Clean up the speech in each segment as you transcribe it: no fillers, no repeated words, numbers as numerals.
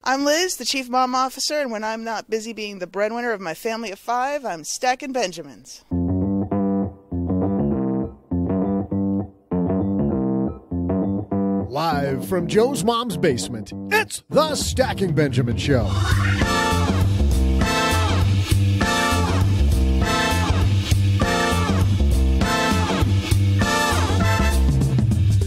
I'm Liz, the Chief Mom Officer, and when I'm not busy being the breadwinner of my family of 5, I'm stacking Benjamins. Live from Joe's mom's basement, it's the Stacking Benjamin Show.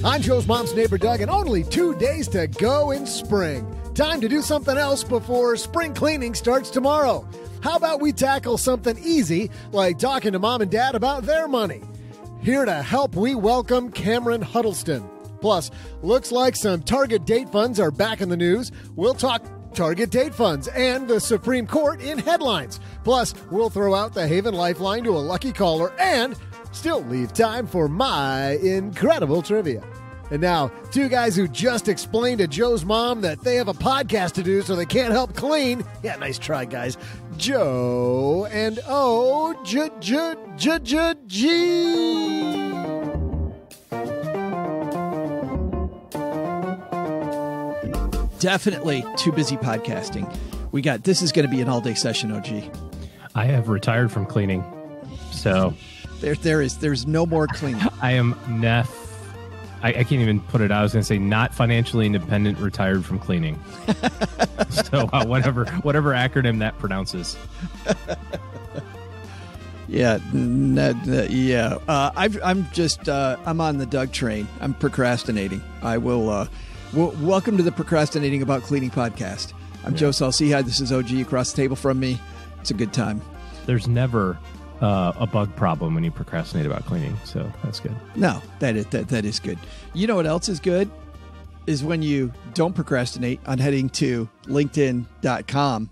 I'm Joe's mom's neighbor Doug, and only 2 days to go in spring. Time to do something else before spring cleaning starts tomorrow. How about we tackle something easy, like talking to mom and dad about their money? Here to help, we welcome Cameron Huddleston. Plus, looks like some target date funds are back in the news. We'll talk target date funds and the Supreme Court in headlines. Plus, we'll throw out the Haven Lifeline to a lucky caller and still leave time for my incredible trivia. And now, 2 guys who just explained to Joe's mom that they have a podcast to do so they can't help clean. Yeah, nice try, guys. Joe and O-G. Definitely too busy podcasting. This is going to be an all-day session, OG. I have retired from cleaning, so there's no more cleaning. I am I can't even put it out. I was going to say not financially independent, retired from cleaning. So whatever acronym that pronounces. Yeah. I'm on the Doug train. I'm procrastinating. I will. Welcome to the Procrastinating About Cleaning podcast. I'm Joe Salciha. This is OG across the table from me. It's a good time. There's never a bug problem when you procrastinate about cleaning, so that's good. No, that is good. You know what else is good? Is when you don't procrastinate on heading to LinkedIn.com.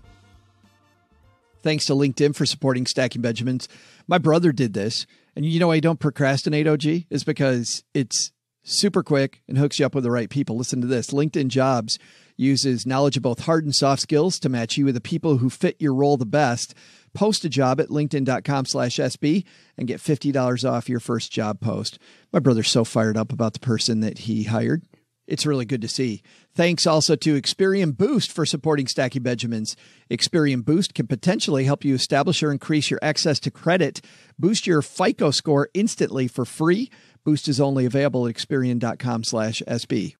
Thanks to LinkedIn for supporting Stacking Benjamins. My brother did this, and you know why you don't procrastinate, OG? Is because it's super quick and hooks you up with the right people. Listen to this. LinkedIn Jobs uses knowledge of both hard and soft skills to match you with the people who fit your role the best. Post a job at linkedin.com/SB and get $50 off your first job post. My brother's so fired up about the person that he hired. It's really good to see. Thanks also to Experian Boost for supporting Stacking Benjamins. Experian Boost can potentially help you establish or increase your access to credit. Boost your FICO score instantly for free. Boost is only available at Experian.com/SB.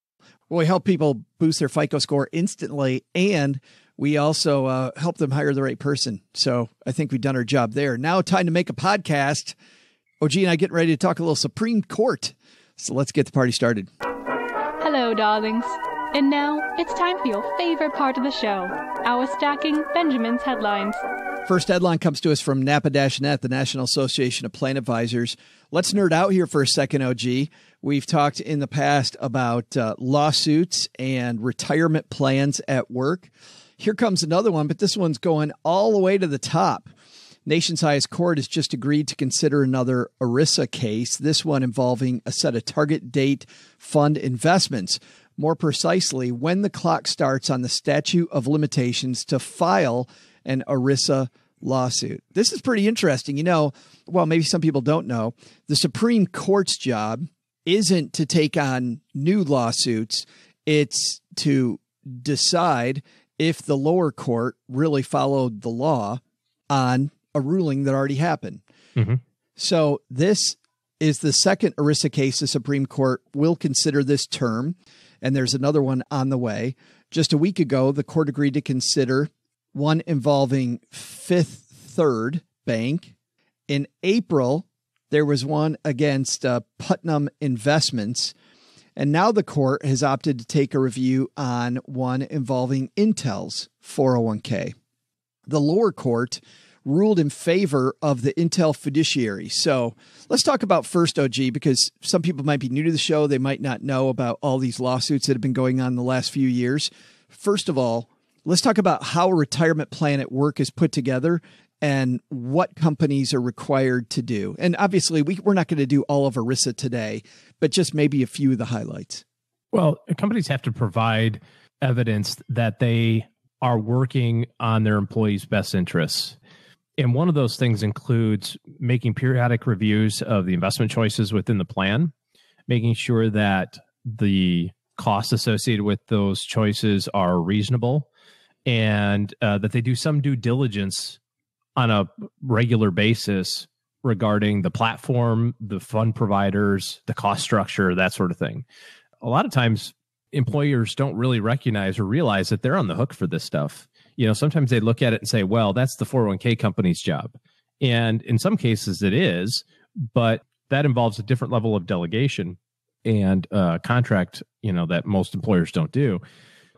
Well, we help people boost their FICO score instantly, and we also help them hire the right person. So I think we've done our job there. Now time to make a podcast. OG and I getting ready to talk a little Supreme Court. So let's get the party started. Hello, darlings. And now it's time for your favorite part of the show, our Stacking Benjamins headlines. First headline comes to us from NAPA-Net, the National Association of Plan Advisors. Let's nerd out here for a second, OG. We've talked in the past about lawsuits and retirement plans at work. Here comes another one, but this one's going all the way to the top. Nation's highest court has just agreed to consider another ERISA case, this one involving a set of target date fund investments. More precisely, when the clock starts on the statute of limitations to file an ERISA lawsuit. This is pretty interesting. You know, well, maybe some people don't know, the Supreme Court's job isn't to take on new lawsuits. It's to decide if the lower court really followed the law on a ruling that already happened. Mm-hmm. So this is the second ERISA case the Supreme Court will consider this term, and there's another one on the way. Just a week ago, the court agreed to consider one involving Fifth Third Bank. In April, there was one against Putnam Investments. And now the court has opted to take a review on one involving Intel's 401k. The lower court ruled in favor of the Intel fiduciary. So let's talk about first, OG, because some people might be new to the show. They might not know about all these lawsuits that have been going on the last few years. First of all, let's talk about how a retirement plan at work is put together and what companies are required to do. And obviously, we're not going to do all of ERISA today, but just maybe a few of the highlights. Well, companies have to provide evidence that they are working on their employees' best interests. And one of those things includes making periodic reviews of the investment choices within the plan, making sure that the costs associated with those choices are reasonable, and that they do some due diligence on a regular basis regarding the platform, the fund providers, the cost structure, that sort of thing. A lot of times employers don't really recognize or realize that they're on the hook for this stuff. Sometimes they look at it and say, well, that's the 401k company's job. And in some cases it is, but that involves a different level of delegation and contract, that most employers don't do.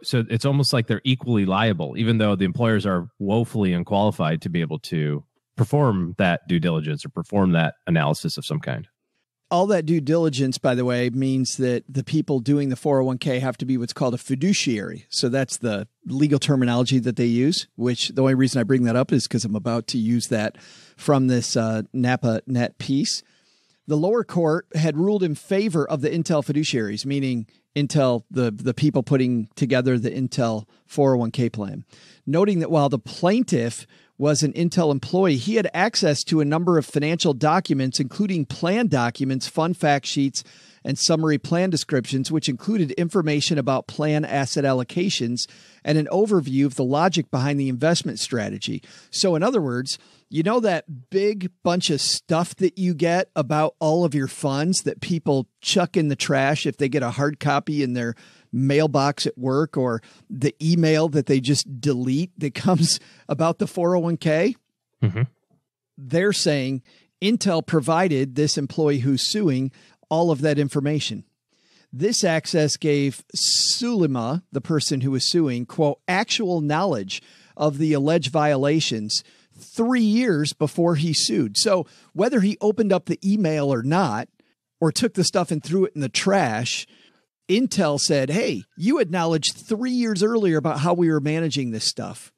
So it's almost like they're equally liable, even though the employers are woefully unqualified to be able to perform that due diligence or perform that analysis of some kind. All that due diligence, by the way, means that the people doing the 401k have to be what's called a fiduciary. So that's the legal terminology that they use, which the only reason I bring that up is because I'm about to use that from this Napa Net piece. The lower court had ruled in favor of the Intel fiduciaries, meaning Intel, the people putting together the Intel 401k plan, noting that while the plaintiff was an Intel employee, he had access to a number of financial documents, including plan documents, fund fact sheets, and summary plan descriptions, which included information about plan asset allocations and an overview of the logic behind the investment strategy. So in other words, that big bunch of stuff that you get about all of your funds that people chuck in the trash if they get a hard copy in their mailbox at work, or the email that they just delete that comes about the 401k? Mm-hmm. They're saying Intel provided this employee who's suing all of that information. This access gave Sulima, the person who was suing, quote, actual knowledge of the alleged violations 3 years before he sued. So whether he opened up the email or not, or took the stuff and threw it in the trash, Intel said, hey, you acknowledged 3 years earlier about how we were managing this stuff.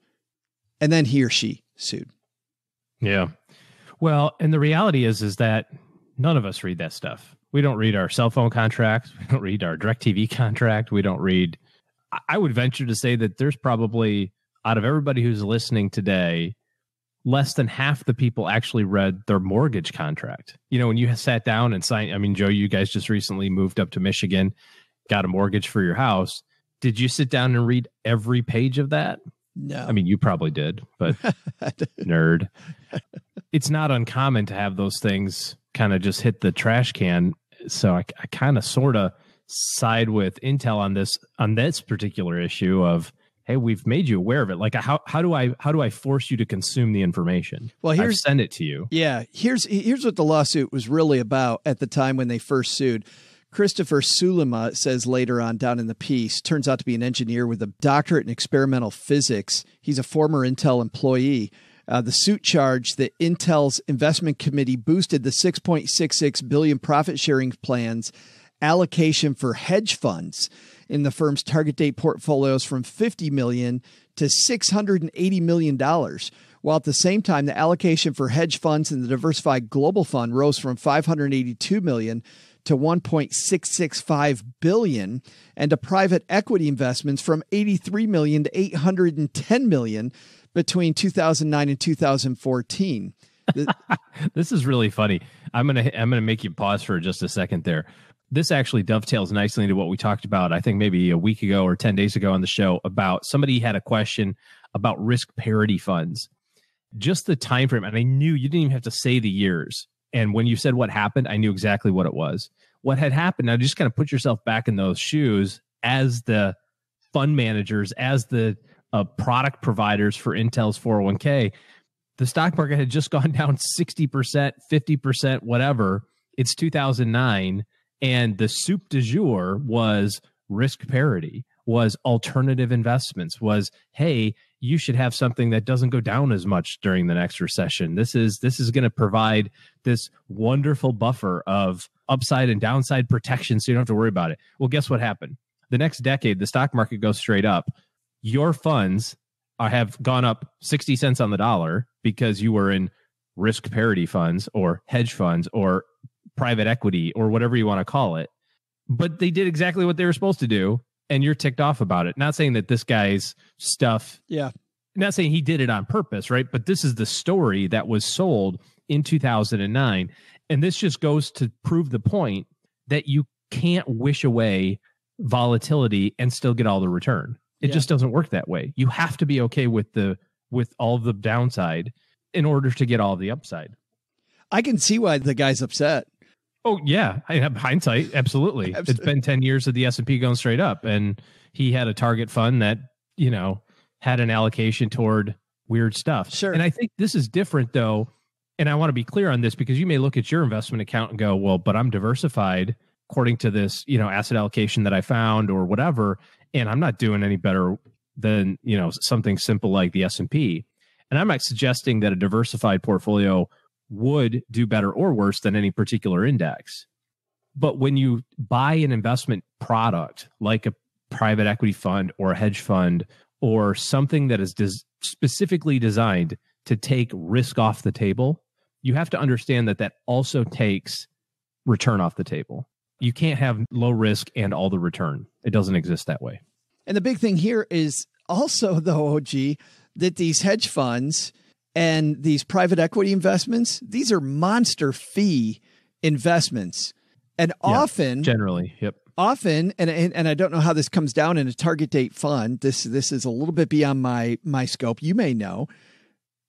And then he or she sued. Yeah. Well, and the reality is that none of us read that stuff. We don't read our cell phone contracts. We don't read our DirecTV contract. We don't read. I would venture to say that there's probably, out of everybody who's listening today, less than half the people actually read their mortgage contract. When you sat down and signed, Joe, you guys just recently moved up to Michigan, got a mortgage for your house. Did you sit down and read every page of that? No. You probably did, but nerd. It's not uncommon to have those things kind of just hit the trash can. So I kind of sort of side with Intel on this particular issue of, hey, we've made you aware of it. Like, how do I force you to consume the information? Well, I've sent it to you. Yeah. Here's what the lawsuit was really about at the time when they first sued. Christopher Sulima says later on down in the piece, turns out to be an engineer with a doctorate in experimental physics. He's a former Intel employee. The suit charged that Intel's investment committee boosted the $6.66 billion profit sharing plan's allocation for hedge funds in the firm's target date portfolios from $50 million to $680 million, while at the same time the allocation for hedge funds in the diversified global fund rose from $582 million to $1.665 billion, and to private equity investments from $83 million to $810 million between 2009 and 2014. This is really funny. I'm gonna make you pause for just a second there. This actually dovetails nicely into what we talked about, I think maybe a week ago or 10 days ago on the show, about somebody had a question about risk parity funds. Just the time frame, and I knew you didn't even have to say the years. And when you said what happened, I knew exactly what it was. What had happened, now just kind of put yourself back in those shoes as the fund managers, as the product providers for Intel's 401k. The stock market had just gone down 60%, 50%, whatever. It's 2009. And the soup du jour was risk parity, was alternative investments, was, hey, you should have something that doesn't go down as much during the next recession. This is going to provide this wonderful buffer of upside and downside protection, so you don't have to worry about it. Well, guess what happened? The next decade, the stock market goes straight up. Your funds have gone up 60 cents on the dollar because you were in risk parity funds or hedge funds or private equity or whatever you want to call it. But they did exactly what they were supposed to do, and you're ticked off about it. Not saying that this guy's stuff, not saying he did it on purpose, right? But this is the story that was sold in 2009. And this just goes to prove the point that you can't wish away volatility and still get all the return. It just doesn't work that way. You have to be okay with all the downside in order to get all the upside. I can see why the guy's upset. Oh, yeah. I have hindsight. Absolutely. It's been 10 years of the S&P going straight up. And he had a target fund that, had an allocation toward weird stuff. Sure. And I think this is different, though. And I want to be clear on this because you may look at your investment account and go, well, but I'm diversified according to this, asset allocation that I found or whatever. And I'm not doing any better than, something simple like the S&P. And I'm not suggesting that a diversified portfolio would do better or worse than any particular index. But when you buy an investment product like a private equity fund or a hedge fund or something that is specifically designed to take risk off the table, you have to understand that also takes return off the table. You can't have low risk and all the return. It doesn't exist that way. And the big thing here is also, though, OG, that these hedge funds and these private equity investments, these are monster fee investments. And often, generally, yep. Often, and I don't know how this comes down in a target date fund. This is a little bit beyond my scope. You may know.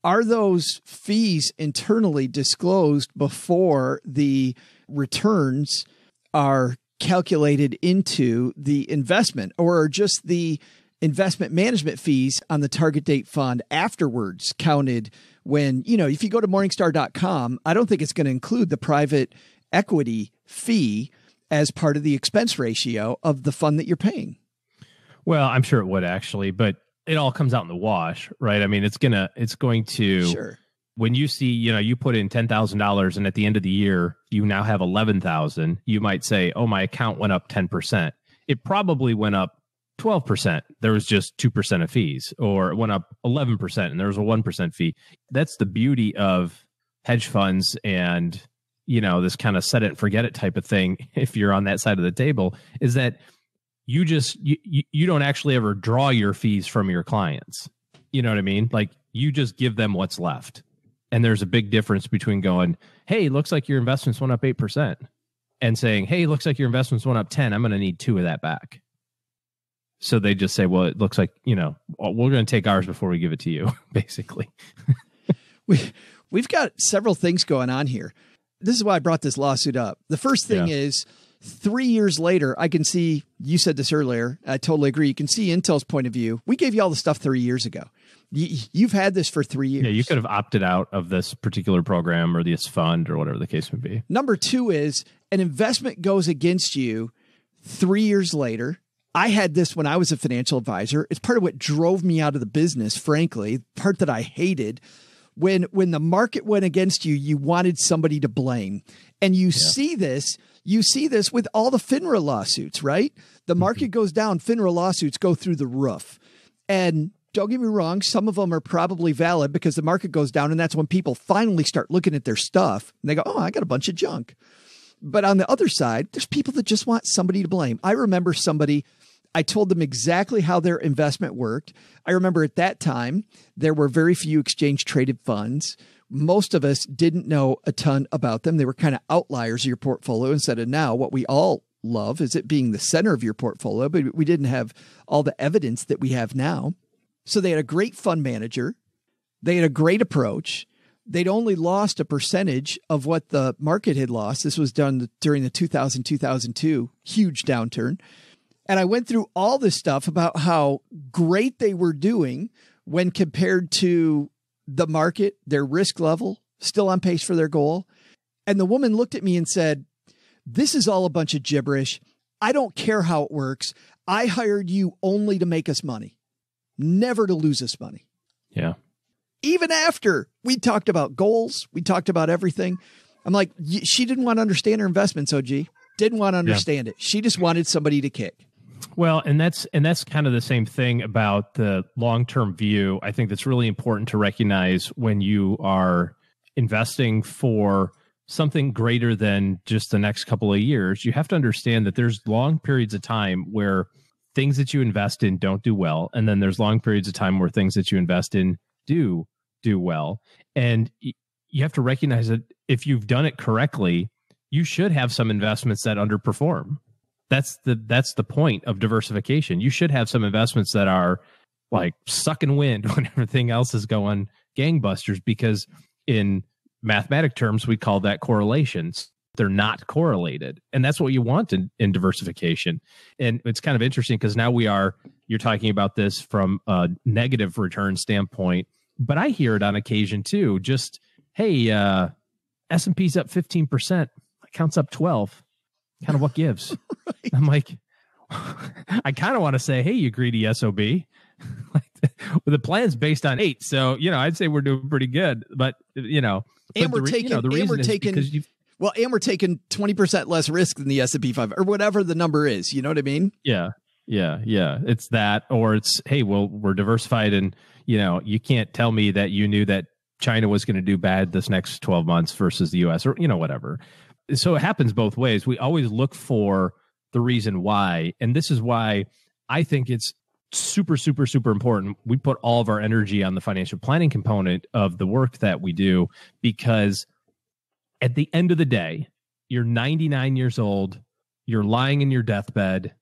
Are those fees internally disclosed before the returns are calculated into the investment, or are just the investment management fees on the target date fund afterwards counted when, if you go to Morningstar.com, I don't think it's going to include the private equity fee as part of the expense ratio of the fund that you're paying. Well, I'm sure it would actually, but it all comes out in the wash, right? I mean, it's going to, sure. When you see, you put in $10,000 and at the end of the year, you now have 11,000, you might say, oh, my account went up 10%. It probably went up 12%. There was just 2% of fees, or it went up 11% and there was a 1% fee. That's the beauty of hedge funds and, this kind of set it and forget it type of thing. If you're on that side of the table, is that you don't actually ever draw your fees from your clients. You know what I mean? Like you just give them what's left. And there's a big difference between going, hey, looks like your investments went up 8%, and saying, hey, looks like your investments went up 10. I'm going to need 2 of that back. So they just say, well, it looks like, we're going to take ours before we give it to you, basically. We've got several things going on here. This is why I brought this lawsuit up. The first thing is 3 years later, I can see, you said this earlier, I totally agree. You can see Intel's point of view. We gave you all the stuff 3 years ago. You've had this for 3 years. Yeah, you could have opted out of this particular program or this fund or whatever the case may be. Number 2 is an investment goes against you 3 years later. I had this when I was a financial advisor. It's part of what drove me out of the business, frankly, part that I hated. When the market went against you, you wanted somebody to blame. And you see this with all the FINRA lawsuits, right? The market goes down, FINRA lawsuits go through the roof. And don't get me wrong, some of them are probably valid because the market goes down, and that's when people finally start looking at their stuff and they go, oh, I got a bunch of junk. But on the other side, there's people that just want somebody to blame. I remember somebody, I told them exactly how their investment worked. I remember at that time, there were very few exchange traded funds. Most of us didn't know a ton about them. They were kind of outliers of your portfolio instead of now what we all love is it being the center of your portfolio, but we didn't have all the evidence that we have now. So they had a great fund manager. They had a great approach. They'd only lost a percentage of what the market had lost. This was done during the 2000-2002 huge downturn. And I went through all this stuff about how great they were doing when compared to the market, their risk level, still on pace for their goal. And the woman looked at me and said, this is all a bunch of gibberish. I don't care how it works. I hired you only to make us money, never to lose us money. Yeah. Even after we talked about goals, we talked about everything. I'm like, she didn't want to understand her investments, OG. Didn't want to understand it. She just wanted somebody to kick. Well, and that's kind of the same thing about the long-term view. I think that's really important to recognize when you are investing for something greater than just the next couple of years. You have to understand that there's long periods of time where things that you invest in don't do well. And then there's long periods of time where things that you invest in do well. And you have to recognize that if you've done it correctly, you should have some investments that underperform. That's the point of diversification. You should have some investments that are like sucking wind when everything else is going gangbusters, because in mathematic terms, we call that correlations. They're not correlated. And that's what you want in diversification. And it's kind of interesting because now you're talking about this from a negative return standpoint, but I hear it on occasion too. Just, hey, S&P's up 15%, account's up 12. Kind of what gives? Right. I'm like, I kind of want to say, hey, you greedy SOB. Well, the plan's based on 8. So, I'd say we're doing pretty good, but, and we're taking 20% less risk than the S&P 500 or whatever the number is. You know what I mean? Yeah. It's that, or it's, hey, well, we're diversified, and, you can't tell me that you knew that China was going to do bad this next 12 months versus the US, or, whatever. So it happens both ways. We always look for the reason why. And this is why I think it's super, super, super important. We put all of our energy on the financial planning component of the work that we do, because at the end of the day, you're 99 years old, you're lying in your deathbed,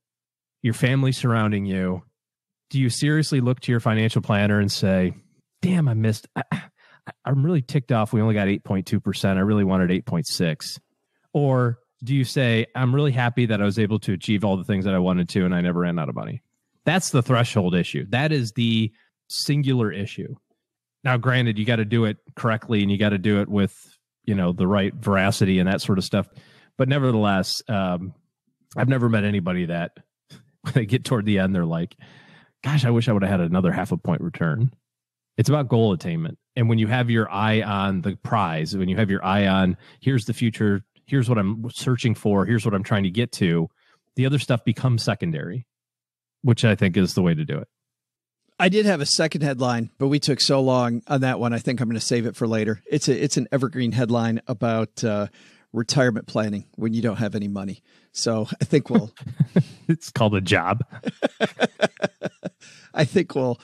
your family surrounding you. Do you seriously look to your financial planner and say, damn, I'm really ticked off. We only got 8.2%. I really wanted 8.6. Or do you say, I'm really happy that I was able to achieve all the things that I wanted to, and I never ran out of money? That's the threshold issue. That is the singular issue. Now, granted, you got to do it correctly, and you got to do it with, the right veracity and that sort of stuff. But nevertheless, I've never met anybody that when they get toward the end, they're like, gosh, I wish I would have had another 0.5 point return. It's about goal attainment. And when you have your eye on the prize, when you have your eye on, here's the future, here's what I'm searching for, here's what I'm trying to get to, the other stuff becomes secondary, which I think is the way to do it. I did have a second headline, but we took so long on that one. I think I'm going to save it for later. It's an evergreen headline about retirement planning when you don't have any money. So I think it's called a job. I think we'll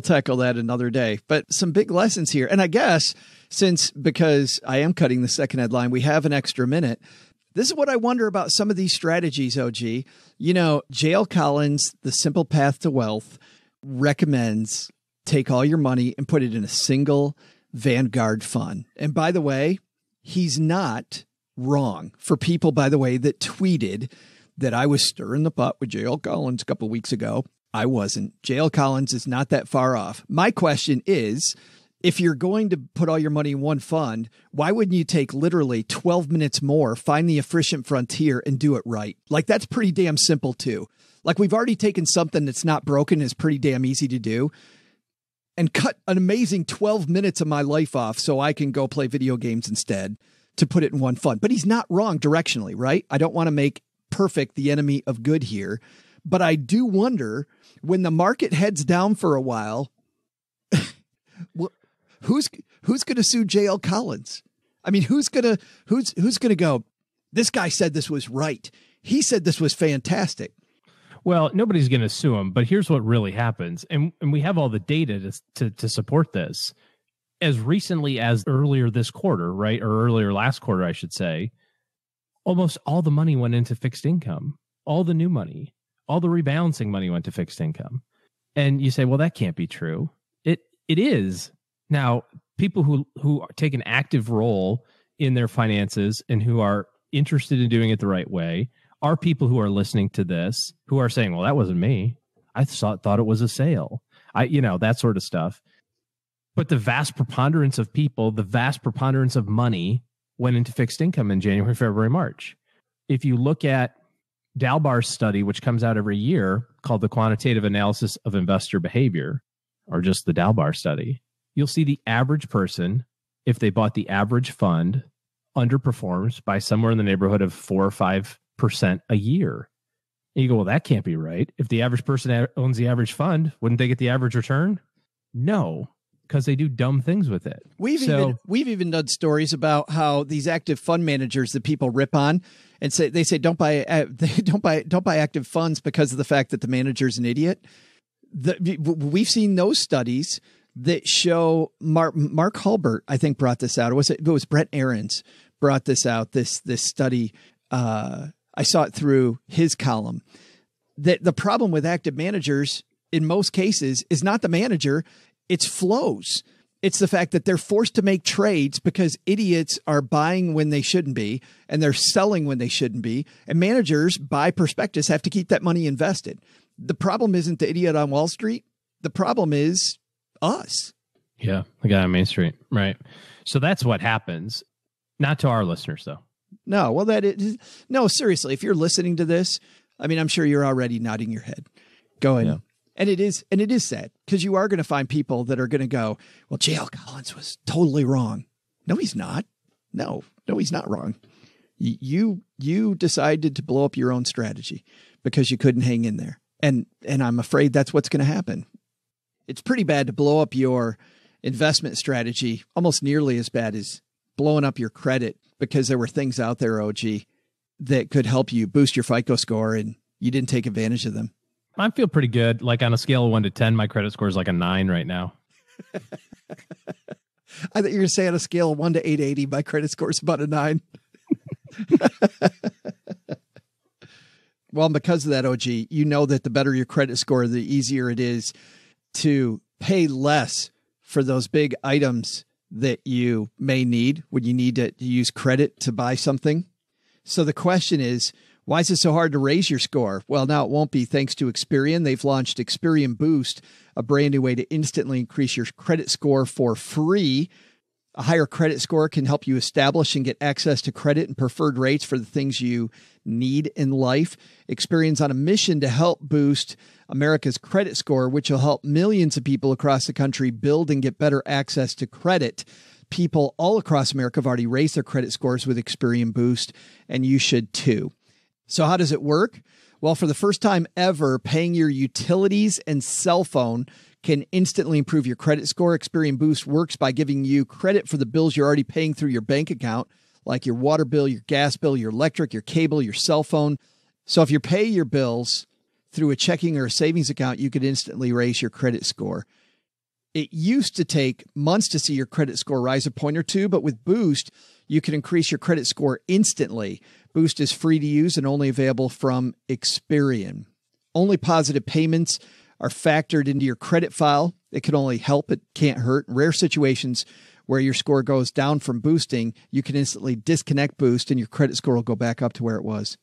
tackle that another day. But some big lessons here. And I guess because I am cutting the second headline, we have an extra minute. This is what I wonder about some of these strategies, OG. J.L. Collins, The Simple Path to Wealth, recommends take all your money and put it in a single Vanguard fund. And by the way, he's not wrong. For people, by the way, that tweeted that I was stirring the pot with J.L. Collins a couple of weeks ago, I wasn't. J.L. Collins is not that far off. My question is, if you're going to put all your money in one fund, why wouldn't you take literally 12 minutes more, find the efficient frontier, and do it right? Like, that's pretty damn simple too. Like, we've already taken something that's not broken, is pretty damn easy to do, and cut an amazing 12 minutes of my life off so I can go play video games instead to put it in one fund. But he's not wrong directionally, right? I don't want to make perfect the enemy of good here, but I do wonder, when the market heads down for a while, who's going to sue J.L. Collins? I mean, who's going to go, this guy said this was right, he said this was fantastic? Well, nobody's going to sue him, but here's what really happens. And we have all the data to support this. As recently as earlier this quarter, right? Or earlier last quarter, I should say, almost all the money went into fixed income. All the new money, all the rebalancing money went to fixed income. And you say, well, that can't be true. It is. Now, people who take an active role in their finances and who are interested in doing it the right way are people who are listening to this, who are saying, well, that wasn't me. I thought it was a sale. That sort of stuff. But the vast preponderance of people, the vast preponderance of money went into fixed income in January, February, March. If you look at Dalbar's study, which comes out every year, called the Quantitative Analysis of Investor Behavior, or just the Dalbar study, you'll see the average person, if they bought the average fund, underperforms by somewhere in the neighborhood of 4 or 5% a year. And you go, well, that can't be right. If the average person owns the average fund, wouldn't they get the average return? No, because they do dumb things with it. We've even done stories about how these active fund managers that people rip on and say don't buy active funds because of the fact that the manager's an idiot. We've seen those studies that show Mark Hulbert, I think, brought this out. It was Brett Ahrens brought this out. This study. I saw it through his column. That the problem with active managers in most cases is not the manager, it's flows. It's the fact that they're forced to make trades because idiots are buying when they shouldn't be and they're selling when they shouldn't be. And managers, by prospectus, have to keep that money invested. The problem isn't the idiot on Wall Street. The problem is us. Yeah, the guy on Main Street. Right. So that's what happens. Not to our listeners, though. No, well, no, seriously, if you're listening to this, I mean, I'm sure you're already nodding your head going, yeah. And it is sad because you are going to find people that are going to go, well, J.L. Collins was totally wrong. No, he's not. No, he's not wrong. You decided to blow up your own strategy because you couldn't hang in there. And I'm afraid that's what's going to happen. It's pretty bad to blow up your investment strategy, almost nearly as bad as blowing up your credit because there were things out there, OG, that could help you boost your FICO score and you didn't take advantage of them. I feel pretty good. Like on a scale of 1 to 10, my credit score is like a 9 right now. I thought you were going to say on a scale of 1 to 880, my credit score is about a 9. Well, because of that, OG, you know that the better your credit score, the easier it is to pay less for those big items that you may need when you need to use credit to buy something. So the question is, why is it so hard to raise your score? Well, now it won't be thanks to Experian. They've launched Experian Boost, a brand new way to instantly increase your credit score for free. A higher credit score can help you establish and get access to credit and preferred rates for the things you need in life. Experian's on a mission to help boost America's credit score, which will help millions of people across the country build and get better access to credit. People all across America have already raised their credit scores with Experian Boost, and you should too. So how does it work? Well, for the first time ever, paying your utilities and cell phone can instantly improve your credit score. Experian Boost works by giving you credit for the bills you're already paying through your bank account, like your water bill, your gas bill, your electric, your cable, your cell phone. So if you pay your bills through a checking or a savings account, you could instantly raise your credit score. It used to take months to see your credit score rise a point or two, but with Boost, you can increase your credit score instantly. Boost is free to use and only available from Experian. Only positive payments are factored into your credit file. It can only help, it can't hurt. In rare situations where your score goes down from boosting, you can instantly disconnect Boost and your credit score will go back up to where it was.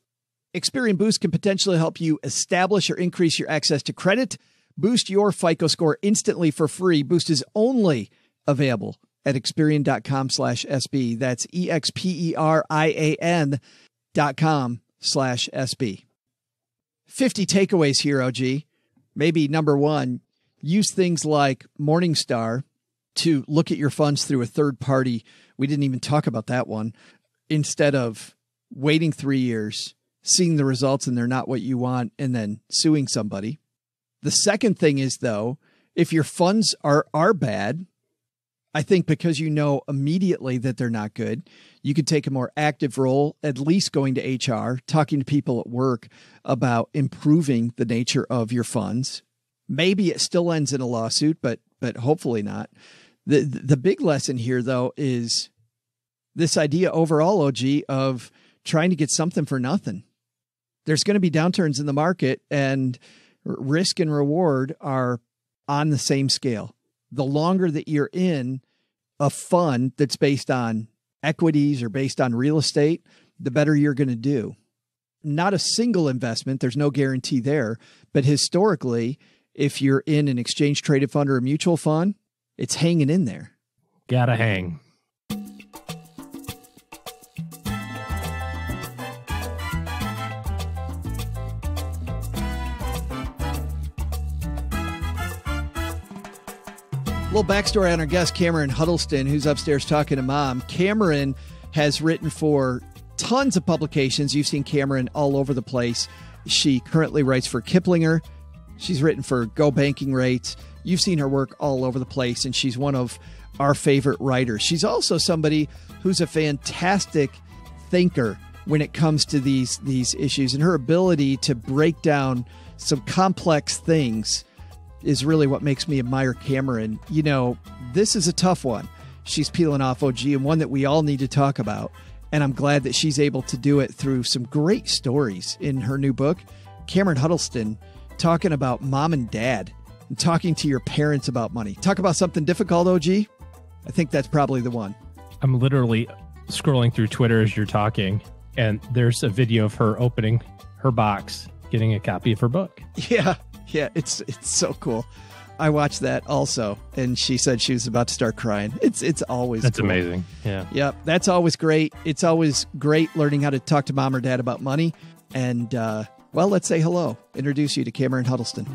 Experian Boost can potentially help you establish or increase your access to credit. Boost your FICO score instantly for free. Boost is only available at Experian.com/SB. That's Experian.com/SB. 50 takeaways here, OG. Maybe number one, use things like Morningstar to look at your funds through a third party. We didn't even talk about that one. Instead of waiting 3 years, seeing the results and they're not what you want, and then suing somebody. The second thing is, though, if your funds are bad, I think because you know immediately that they're not good, you could take a more active role, at least going to HR, talking to people at work about improving the nature of your funds. Maybe it still ends in a lawsuit, but hopefully not. The big lesson here, though, is this idea overall, OG, of trying to get something for nothing. There's going to be downturns in the market, and risk and reward are on the same scale. The longer that you're in a fund that's based on equities or based on real estate, the better you're going to do. Not a single investment, there's no guarantee there, but historically, if you're in an exchange traded fund or a mutual fund, it's hanging in there. Gotta hang. Little backstory on our guest, Cameron Huddleston, who's upstairs talking to Mom. Cameron has written for tons of publications. You've seen Cameron all over the place. She currently writes for Kiplinger. She's written for Go Banking Rates. You've seen her work all over the place, and she's one of our favorite writers. She's also somebody who's a fantastic thinker when it comes to these issues, and her ability to break down some complex things is really what makes me admire Cameron. You know, this is a tough one. She's peeling off, OG, and one that we all need to talk about. And I'm glad that she's able to do it through some great stories in her new book. Cameron Huddleston talking about mom and dad and talking to your parents about money. Talk about something difficult, OG. I think that's probably the one. I'm literally scrolling through Twitter as you're talking, and there's a video of her opening her box, getting a copy of her book. Yeah, it's so cool. I watched that also, and she said she was about to start crying. It's always That's cool. amazing. Yeah. Yep, that's always great. It's always great learning how to talk to mom or dad about money. And, well, let's say hello. Introduce you to Cameron Huddleston.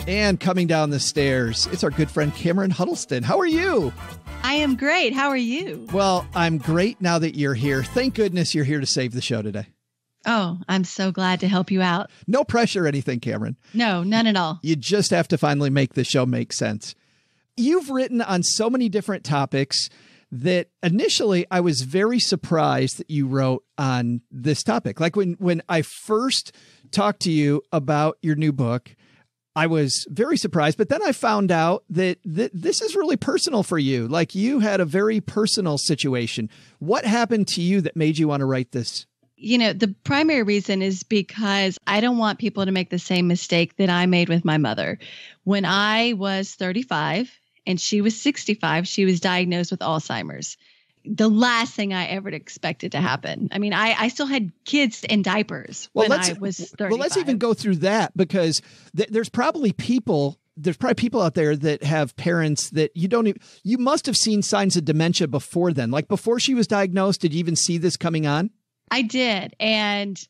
And coming down the stairs, it's our good friend Cameron Huddleston. How are you? I am great. How are you? Well, I'm great now that you're here. Thank goodness you're here to save the show today. Oh, I'm so glad to help you out. No pressure or anything, Cameron. No, none at all. You just have to finally make the show make sense. You've written on so many different topics that initially I was very surprised that you wrote on this topic. Like when I first talked to you about your new book, I was very surprised, but then I found out that this is really personal for you. Like you had a very personal situation. What happened to you that made you want to write this? You know, the primary reason is because I don't want people to make the same mistake that I made with my mother. When I was 35 and she was 65, she was diagnosed with Alzheimer's. The last thing I ever expected to happen. I mean, I still had kids in diapers when I was 35. Well, let's even go through that because there's probably people out there that have parents that you must have seen signs of dementia before then. Like before she was diagnosed, did you even see this coming on? I did. And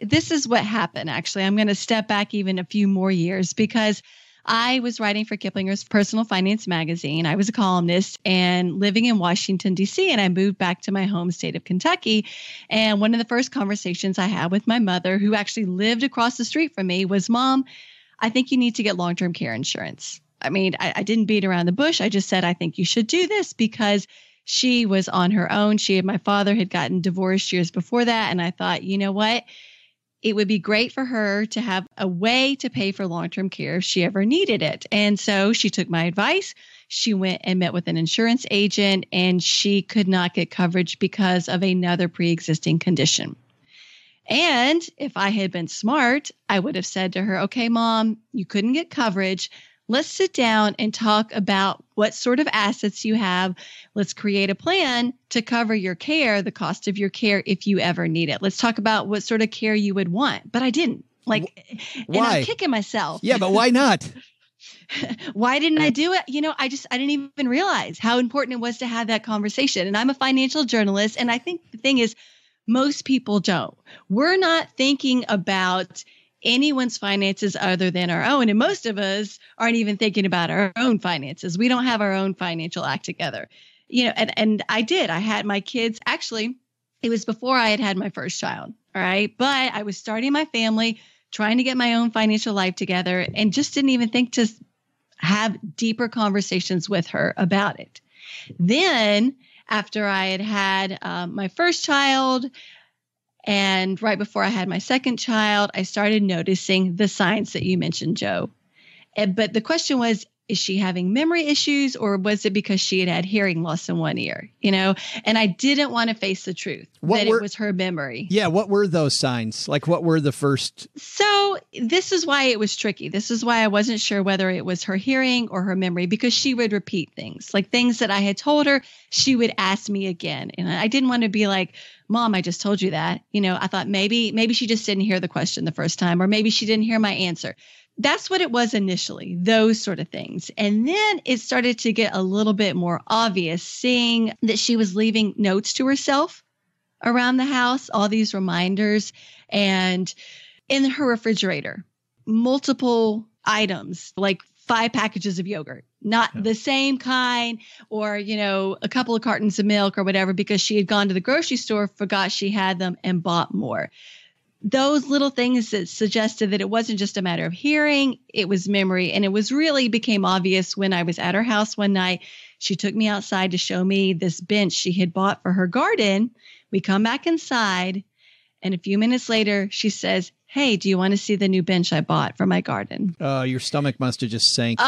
this is what happened, actually. I'm going to step back even a few more years because I was writing for Kiplinger's Personal Finance magazine. I was a columnist and living in Washington, D.C., and I moved back to my home state of Kentucky. And one of the first conversations I had with my mother, who actually lived across the street from me, was, Mom, I think you need to get long-term care insurance. I mean, I didn't beat around the bush. I just said, I think you should do this because she was on her own. My father had gotten divorced years before that. And I thought, you know what? It would be great for her to have a way to pay for long-term care if she ever needed it. And so she took my advice. She went and met with an insurance agent, and she could not get coverage because of another pre-existing condition. And if I had been smart, I would have said to her, okay, Mom, you couldn't get coverage. Let's sit down and talk about what sort of assets you have. Let's create a plan to cover your care, the cost of your care, if you ever need it. Let's talk about what sort of care you would want. But I didn't. Why? And I'm kicking myself. Yeah, but why not? Why didn't I do it? You know, I didn't even realize how important it was to have that conversation. And I'm a financial journalist. And I think the thing is, most people don't. We're not thinking about anyone's finances other than our own. And most of us aren't even thinking about our own finances. We don't have our own financial act together. You know, and I did. I had my kids. Actually, it was before I had my first child. All right. But I was starting my family, trying to get my own financial life together, and just didn't even think to have deeper conversations with her about it. Then after I had my first child, and right before I had my second child, I started noticing the signs that you mentioned, Joe. But the question was, is she having memory issues, or was it because she had hearing loss in one ear? You know, and I didn't want to face the truth it was her memory. Yeah. What were those signs? Like what were the first? So this is why it was tricky. This is why I wasn't sure whether it was her hearing or her memory, because she would repeat things, like things that I had told her, she would ask me again. And I didn't want to be like, Mom, I just told you that. You know, I thought maybe she just didn't hear the question the first time, or maybe she didn't hear my answer. That's what it was initially, those sort of things. And then it started to get a little bit more obvious, seeing that she was leaving notes to herself around the house, all these reminders, and in her refrigerator, multiple items, like 5 packages of yogurt, not the same kind, or, you know, a couple of cartons of milk or whatever, because she had gone to the grocery store, forgot she had them, and bought more. Those little things that suggested that it wasn't just a matter of hearing, it was memory. And it was really became obvious when I was at her house one night. She took me outside to show me this bench she had bought for her garden. We come back inside, and a few minutes later, she says, hey, do you want to see the new bench I bought for my garden? Your stomach must have just sank.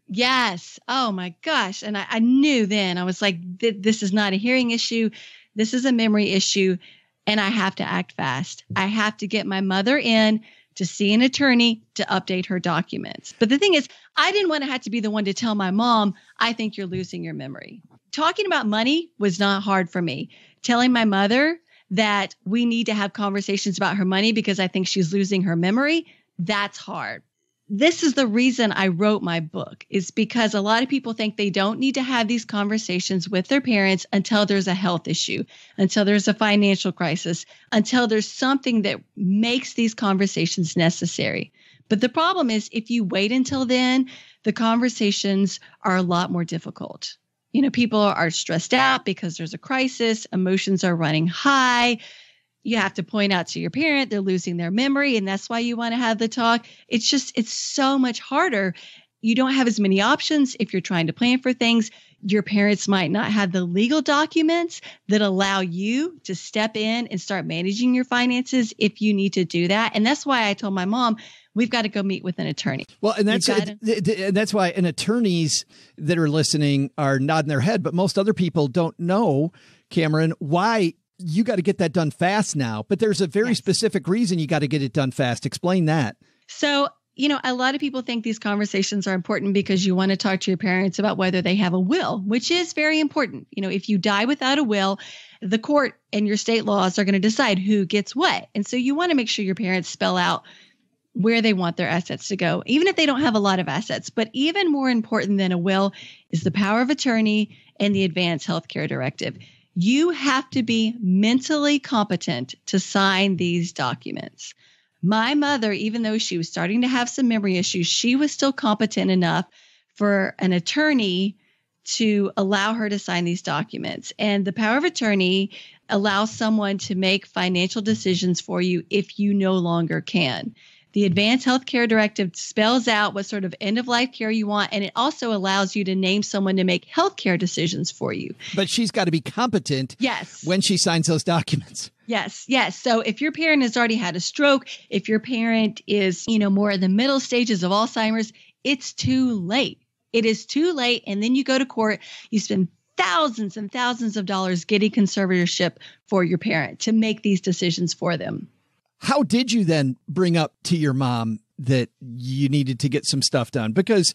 Yes. Oh my gosh. And I knew then, I was like, this is not a hearing issue. This is a memory issue. And I have to act fast. I have to get my mother in to see an attorney to update her documents. But the thing is, I didn't want to have to be the one to tell my mom, I think you're losing your memory. Talking about money was not hard for me. Telling my mother that we need to have conversations about her money because I think she's losing her memory, that's hard. This is the reason I wrote my book, is because a lot of people think they don't need to have these conversations with their parents until there's a health issue, until there's a financial crisis, until there's something that makes these conversations necessary. But the problem is, if you wait until then, the conversations are a lot more difficult. You know, people are stressed out because there's a crisis, emotions are running high. You have to point out to your parent they're losing their memory, and that's why you want to have the talk. It's so much harder. You don't have as many options if you're trying to plan for things. Your parents might not have the legal documents that allow you to step in and start managing your finances if you need to do that. And that's why I told my mom, we've got to go meet with an attorney. Well, and that's why, and attorneys that are listening are nodding their head, but most other people don't know, Cameron, why you got to get that done fast now. But there's a very specific reason you got to get it done fast. Explain that. So, you know, a lot of people think these conversations are important because you want to talk to your parents about whether they have a will, which is very important. You know, if you die without a will, the court and your state laws are going to decide who gets what. And so you want to make sure your parents spell out where they want their assets to go, even if they don't have a lot of assets. But even more important than a will is the power of attorney and the advanced healthcare directive. You have to be mentally competent to sign these documents. My mother, even though she was starting to have some memory issues, she was still competent enough for an attorney to allow her to sign these documents. And the power of attorney allows someone to make financial decisions for you if you no longer can. The Advanced Healthcare Directive spells out what sort of end-of-life care you want, and it also allows you to name someone to make healthcare decisions for you. But she's got to be competent when she signs those documents. Yes. So if your parent has already had a stroke, if your parent is, more in the middle stages of Alzheimer's, it's too late. It is too late. And then you go to court, you spend thousands and thousands of dollars getting conservatorship for your parent to make these decisions for them. How did you then bring up to your mom that you needed to get some stuff done? Because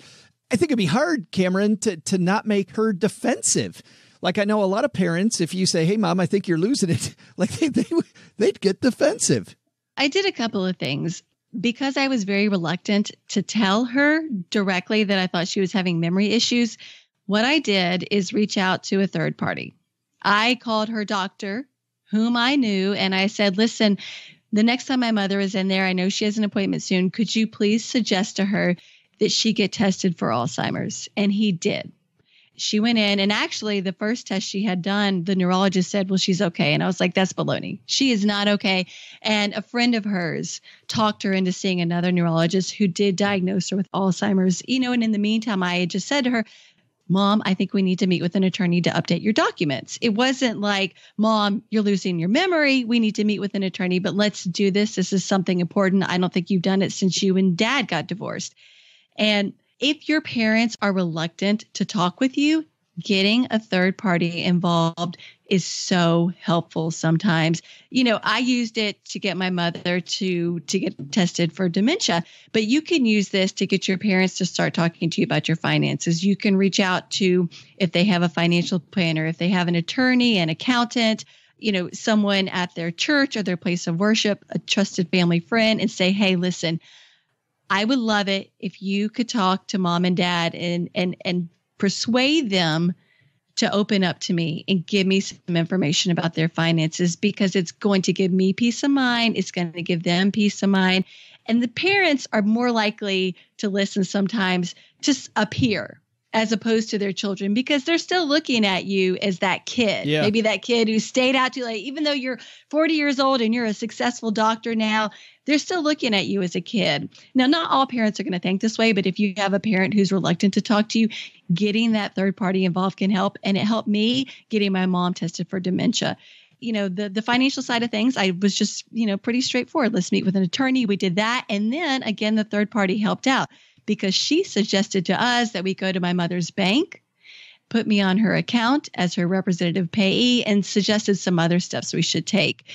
I think it'd be hard, Cameron, to not make her defensive. Like, I know a lot of parents, if you say, hey, mom, I think you're losing it, like they'd get defensive. I did a couple of things. Because I was very reluctant to tell her directly that I thought she was having memory issues, what I did is reach out to a third party. I called her doctor, whom I knew, and I said, listen, the next time my mother is in there, I know she has an appointment soon. Could you please suggest to her that she get tested for Alzheimer's? And he did. She went in, and actually the first test she had done, the neurologist said, well, she's okay. And I was like, that's baloney. She is not okay. And a friend of hers talked her into seeing another neurologist who did diagnose her with Alzheimer's. And in the meantime, I had just said to her, Mom, I think we need to meet with an attorney to update your documents. It wasn't like, Mom, you're losing your memory. We need to meet with an attorney, but let's do this. This is something important. I don't think you've done it since you and Dad got divorced. And if your parents are reluctant to talk with you, getting a third party involved is so helpful sometimes. I used it to get my mother to get tested for dementia, but you can use this to get your parents to start talking to you about your finances. You can reach out to, if they have a financial planner, if they have an attorney, an accountant, someone at their church or their place of worship, a trusted family friend, and say, hey, listen, I would love it if you could talk to Mom and Dad and persuade them to open up to me and give me some information about their finances, because it's going to give me peace of mind. It's going to give them peace of mind. And the parents are more likely to listen sometimes just up here as opposed to their children, because they're still looking at you as that kid. Yeah. Maybe that kid who stayed out too late, even though you're 40 years old and you're a successful doctor now, they're still looking at you as a kid. Now, not all parents are going to think this way, but if you have a parent who's reluctant to talk to you, getting that third party involved can help. And it helped me getting my mom tested for dementia. The financial side of things, I was just, pretty straightforward. Let's meet with an attorney. We did that. And then again, the third party helped out, because she suggested to us that we go to my mother's bank, put me on her account as her representative payee, and suggested some other steps we should take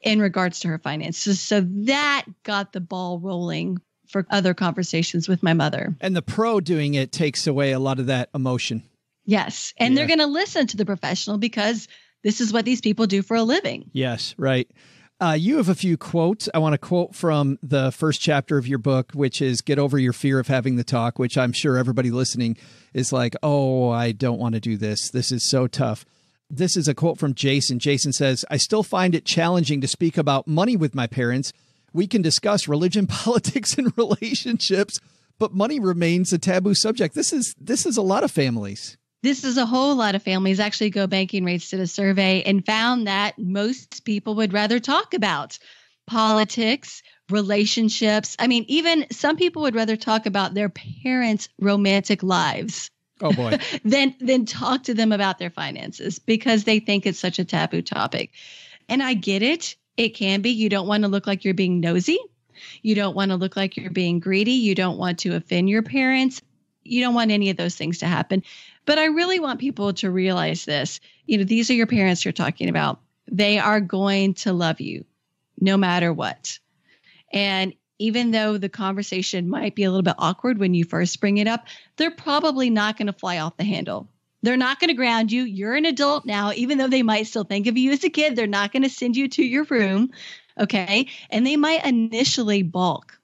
in regards to her finances. So that got the ball rolling for other conversations with my mother. And the pro doing it takes away a lot of that emotion. Yes. And they're going to listen to the professional because this is what these people do for a living. Yes, right. You have a few quotes. I want to quote from the first chapter of your book, which is Get Over Your Fear of Having the Talk, which I'm sure everybody listening is like, oh, I don't want to do this. This is so tough. This is a quote from Jason. Jason says, I still find it challenging to speak about money with my parents. We can discuss religion, politics, and relationships, but money remains a taboo subject. This is a lot of families. This is a whole lot of families. Actually, Go Banking Rates did a survey and found that most people would rather talk about politics, relationships. I mean, even some people would rather talk about their parents' romantic lives. Oh boy. than talk to them about their finances because they think it's such a taboo topic. And I get it. It can be. You don't want to look like you're being nosy. You don't want to look like you're being greedy. You don't want to offend your parents. You don't want any of those things to happen. But I really want people to realize this. You know, these are your parents you're talking about. They are going to love you no matter what. And even though the conversation might be a little bit awkward when you first bring it up, they're probably not going to fly off the handle. They're not going to ground you. You're an adult now, even though they might still think of you as a kid. They're not going to send you to your room. Okay. And they might initially balk.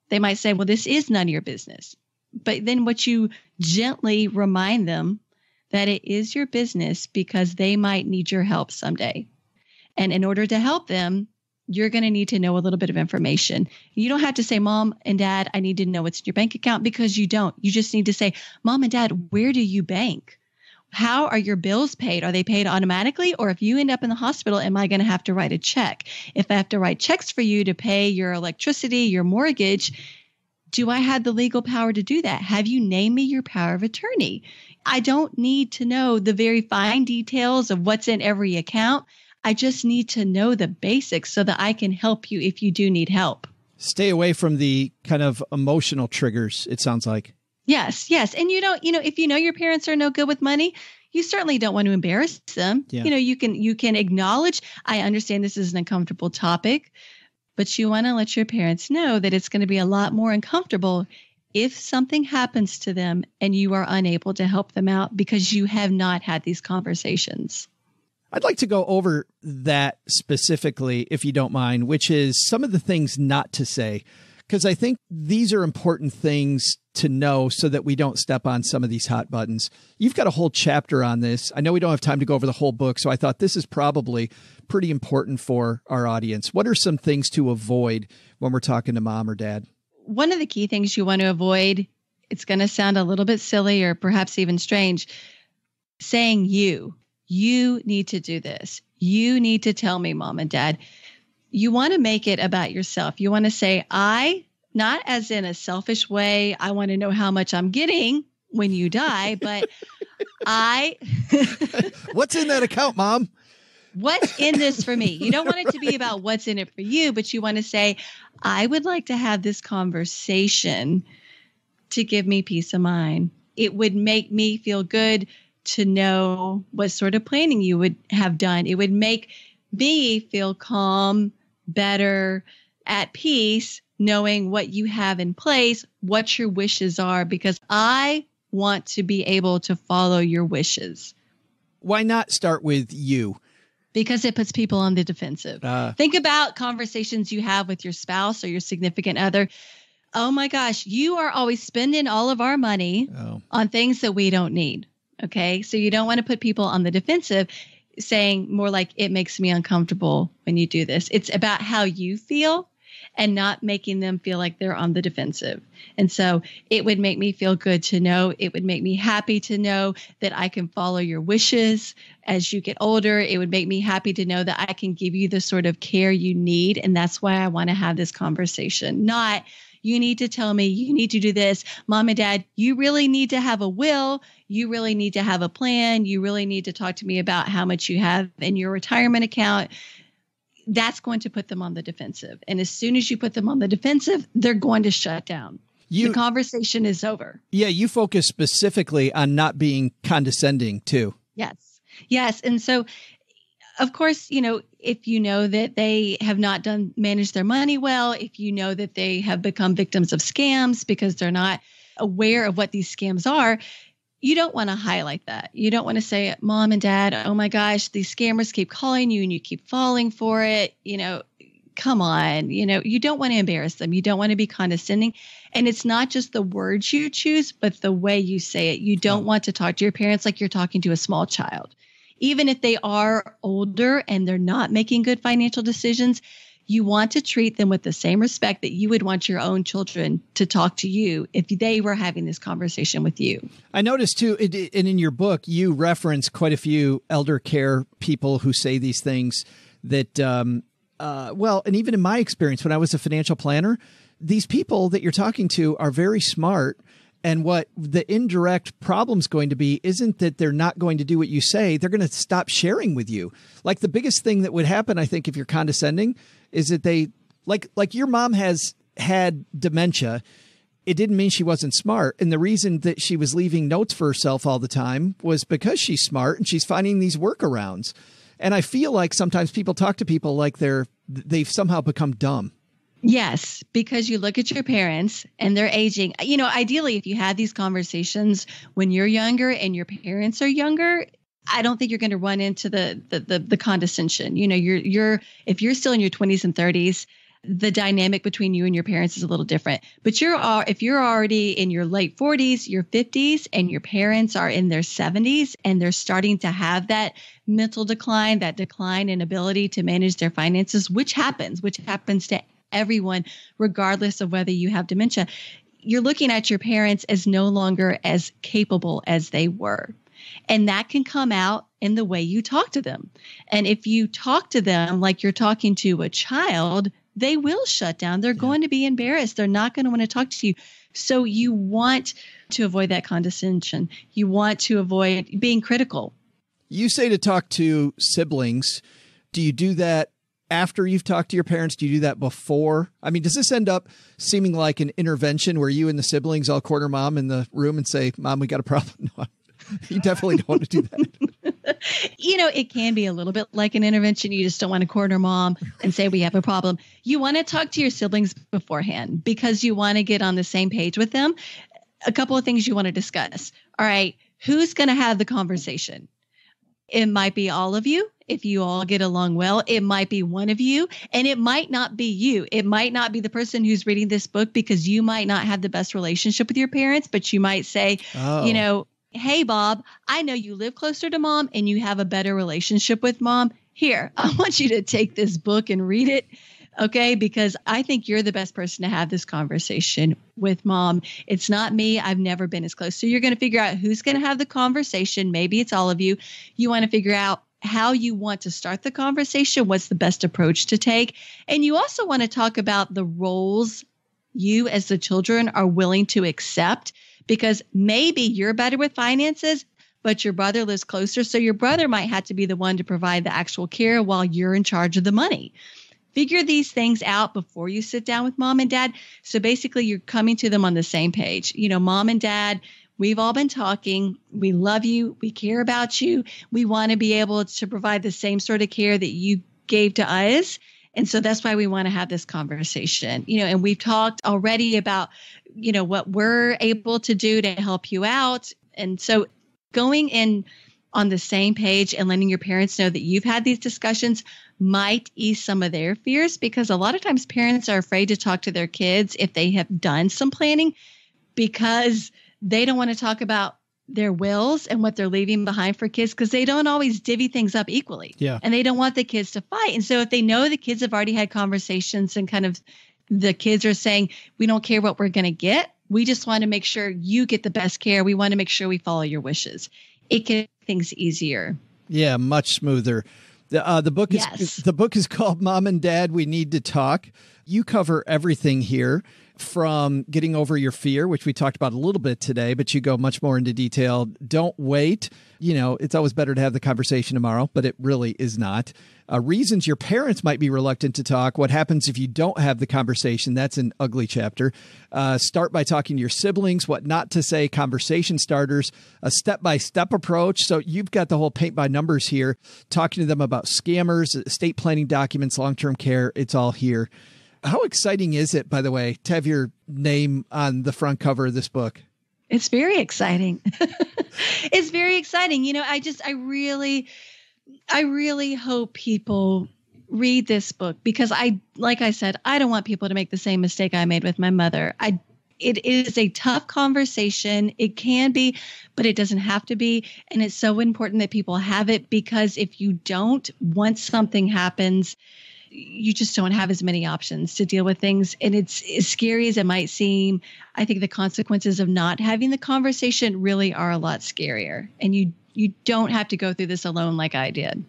They might say, well, this is none of your business. But then what you gently remind them that it is your business because they might need your help someday. And in order to help them, you're going to need to know a little bit of information. You don't have to say, Mom and Dad, I need to know what's in your bank account, because you don't. You just need to say, Mom and Dad, where do you bank? How are your bills paid? Are they paid automatically? Or if you end up in the hospital, am I going to have to write a check? If I have to write checks for you to pay your electricity, your mortgage, do I have the legal power to do that? Have you named me your power of attorney? I don't need to know the very fine details of what's in every account. I just need to know the basics so that I can help you if you do need help. Stay away from the kind of emotional triggers, it sounds like. Yes, yes. And if you know your parents are no good with money, you certainly don't want to embarrass them. Yeah. You can acknowledge, I understand this is an uncomfortable topic, but you want to let your parents know that it's going to be a lot more uncomfortable if something happens to them and you are unable to help them out because you have not had these conversations. I'd like to go over that specifically, if you don't mind, which is some of the things not to say, because I think these are important things to know so that we don't step on some of these hot buttons. You've got a whole chapter on this. I know we don't have time to go over the whole book, so I thought this is probably pretty important for our audience. What are some things to avoid when we're talking to mom or dad? One of the key things you want to avoid, it's going to sound a little bit silly or perhaps even strange, saying you need to do this. You need to tell me, Mom and Dad. You want to make it about yourself. You want to say, I, not as in a selfish way, I want to know how much I'm getting when you die, but I... What's in that account, Mom? What's in this for me? You don't want it to be about what's in it for you, but you want to say, I would like to have this conversation to give me peace of mind. It would make me feel good to know what sort of planning you would have done. It would make me feel calm, better, at peace, knowing what you have in place, what your wishes are, because I want to be able to follow your wishes. Why not start with you? Because it puts people on the defensive. Think about conversations you have with your spouse or your significant other. Oh my gosh, you are always spending all of our money on things that we don't need. Okay, so you don't want to put people on the defensive, saying more like, it makes me uncomfortable when you do this. It's about how you feel and not making them feel like they're on the defensive. And so it would make me feel good to know. It would make me happy to know that I can follow your wishes as you get older. It would make me happy to know that I can give you the sort of care you need. And that's why I want to have this conversation. Not, you need to tell me, you need to do this. Mom and Dad, you really need to have a will. You really need to have a plan. You really need to talk to me about how much you have in your retirement account. That's going to put them on the defensive. And as soon as you put them on the defensive, they're going to shut down. The conversation is over. Yeah, you focus specifically on not being condescending too. Yes. Yes. And so, of course, if you know that they have not managed their money well, if you know that they have become victims of scams because they're not aware of what these scams are, you don't want to highlight that. You don't want to say, Mom and Dad, oh my gosh, these scammers keep calling you and you keep falling for it. Come on, you don't want to embarrass them. You don't want to be condescending. And it's not just the words you choose, but the way you say it. You don't want to talk to your parents like you're talking to a small child. Even if they are older and they're not making good financial decisions, you want to treat them with the same respect that you would want your own children to talk to you if they were having this conversation with you. I noticed too, and in your book, you reference quite a few elder care people who say these things that, and even in my experience, when I was a financial planner, these people that you're talking to are very smart. And what the indirect problem's going to be isn't that they're not going to do what you say. They're going to stop sharing with you. Like the biggest thing that would happen, I think, if you're condescending is that they like your mom has had dementia. It didn't mean she wasn't smart. And the reason that she was leaving notes for herself all the time was because she's smart and she's finding these workarounds. And I feel like sometimes people talk to people like they've somehow become dumb. Yes, because you look at your parents and they're aging. Ideally, if you had these conversations when you're younger and your parents are younger, I don't think you're going to run into the condescension. If you're still in your 20s and 30s, the dynamic between you and your parents is a little different. But if you're already in your late 40s, your 50s, and your parents are in their 70s, and they're starting to have that mental decline, that decline in ability to manage their finances, which happens to everyone, regardless of whether you have dementia, you're looking at your parents as no longer as capable as they were. And that can come out in the way you talk to them. And if you talk to them like you're talking to a child, they will shut down. They're going to be embarrassed. They're not going to want to talk to you. So you want to avoid that condescension. You want to avoid being critical. You say to talk to siblings. Do you do that after you've talked to your parents? Do you do that before? I mean, does this end up seeming like an intervention where you and the siblings all corner mom in the room and say, Mom, we got a problem? No, you definitely don't want to do that. It can be a little bit like an intervention. You just don't want to corner mom and say we have a problem. You want to talk to your siblings beforehand because you want to get on the same page with them. A couple of things you want to discuss. All right, who's going to have the conversation? It might be all of you. If you all get along well, it might be one of you, and it might not be you. It might not be the person who's reading this book because you might not have the best relationship with your parents, but you might say, hey, Bob, I know you live closer to Mom and you have a better relationship with Mom. Here, I want you to take this book and read it. Okay, because I think you're the best person to have this conversation with Mom. It's not me. I've never been as close. So you're going to figure out who's going to have the conversation. Maybe it's all of you. You want to figure out how you want to start the conversation, what's the best approach to take. And you also want to talk about the roles you as the children are willing to accept, because maybe you're better with finances, but your brother lives closer. So your brother might have to be the one to provide the actual care while you're in charge of the money. Figure these things out before you sit down with Mom and Dad. So basically you're coming to them on the same page. Mom and Dad, we've all been talking. We love you. We care about you. We want to be able to provide the same sort of care that you gave to us. And so that's why we want to have this conversation, and we've talked already about, what we're able to do to help you out. And so going in on the same page and letting your parents know that you've had these discussions might ease some of their fears, because a lot of times parents are afraid to talk to their kids if they have done some planning, because they don't want to talk about their wills and what they're leaving behind for kids, because they don't always divvy things up equally. Yeah. And they don't want the kids to fight. And so if they know the kids have already had conversations and kind of the kids are saying, we don't care what we're going to get, we just want to make sure you get the best care. We want to make sure we follow your wishes. It can make things easier. Yeah, much smoother. The book is called Mom and Dad, We Need to Talk. You cover everything here. from getting over your fear, which we talked about a little bit today, but you go much more into detail. Don't wait. You know, it's always better to have the conversation tomorrow, but it really is not. Reasons your parents might be reluctant to talk. What happens if you don't have the conversation? That's an ugly chapter. Start by talking to your siblings. What not to say. Conversation starters. A step-by-step approach. So you've got the whole paint by numbers here. Talking to them about scammers, estate planning documents, long-term care. It's all here. How exciting is it, by the way, to have your name on the front cover of this book? It's very exciting. It's very exciting. You know, I really hope people read this book because like I said, I don't want people to make the same mistake I made with my mother. It is a tough conversation. It can be, but it doesn't have to be. And it's so important that people have it because if you don't, once something happens, you just don't have as many options to deal with things. And it's as scary as it might seem. I think the consequences of not having the conversation really are a lot scarier. And you don't have to go through this alone like I did.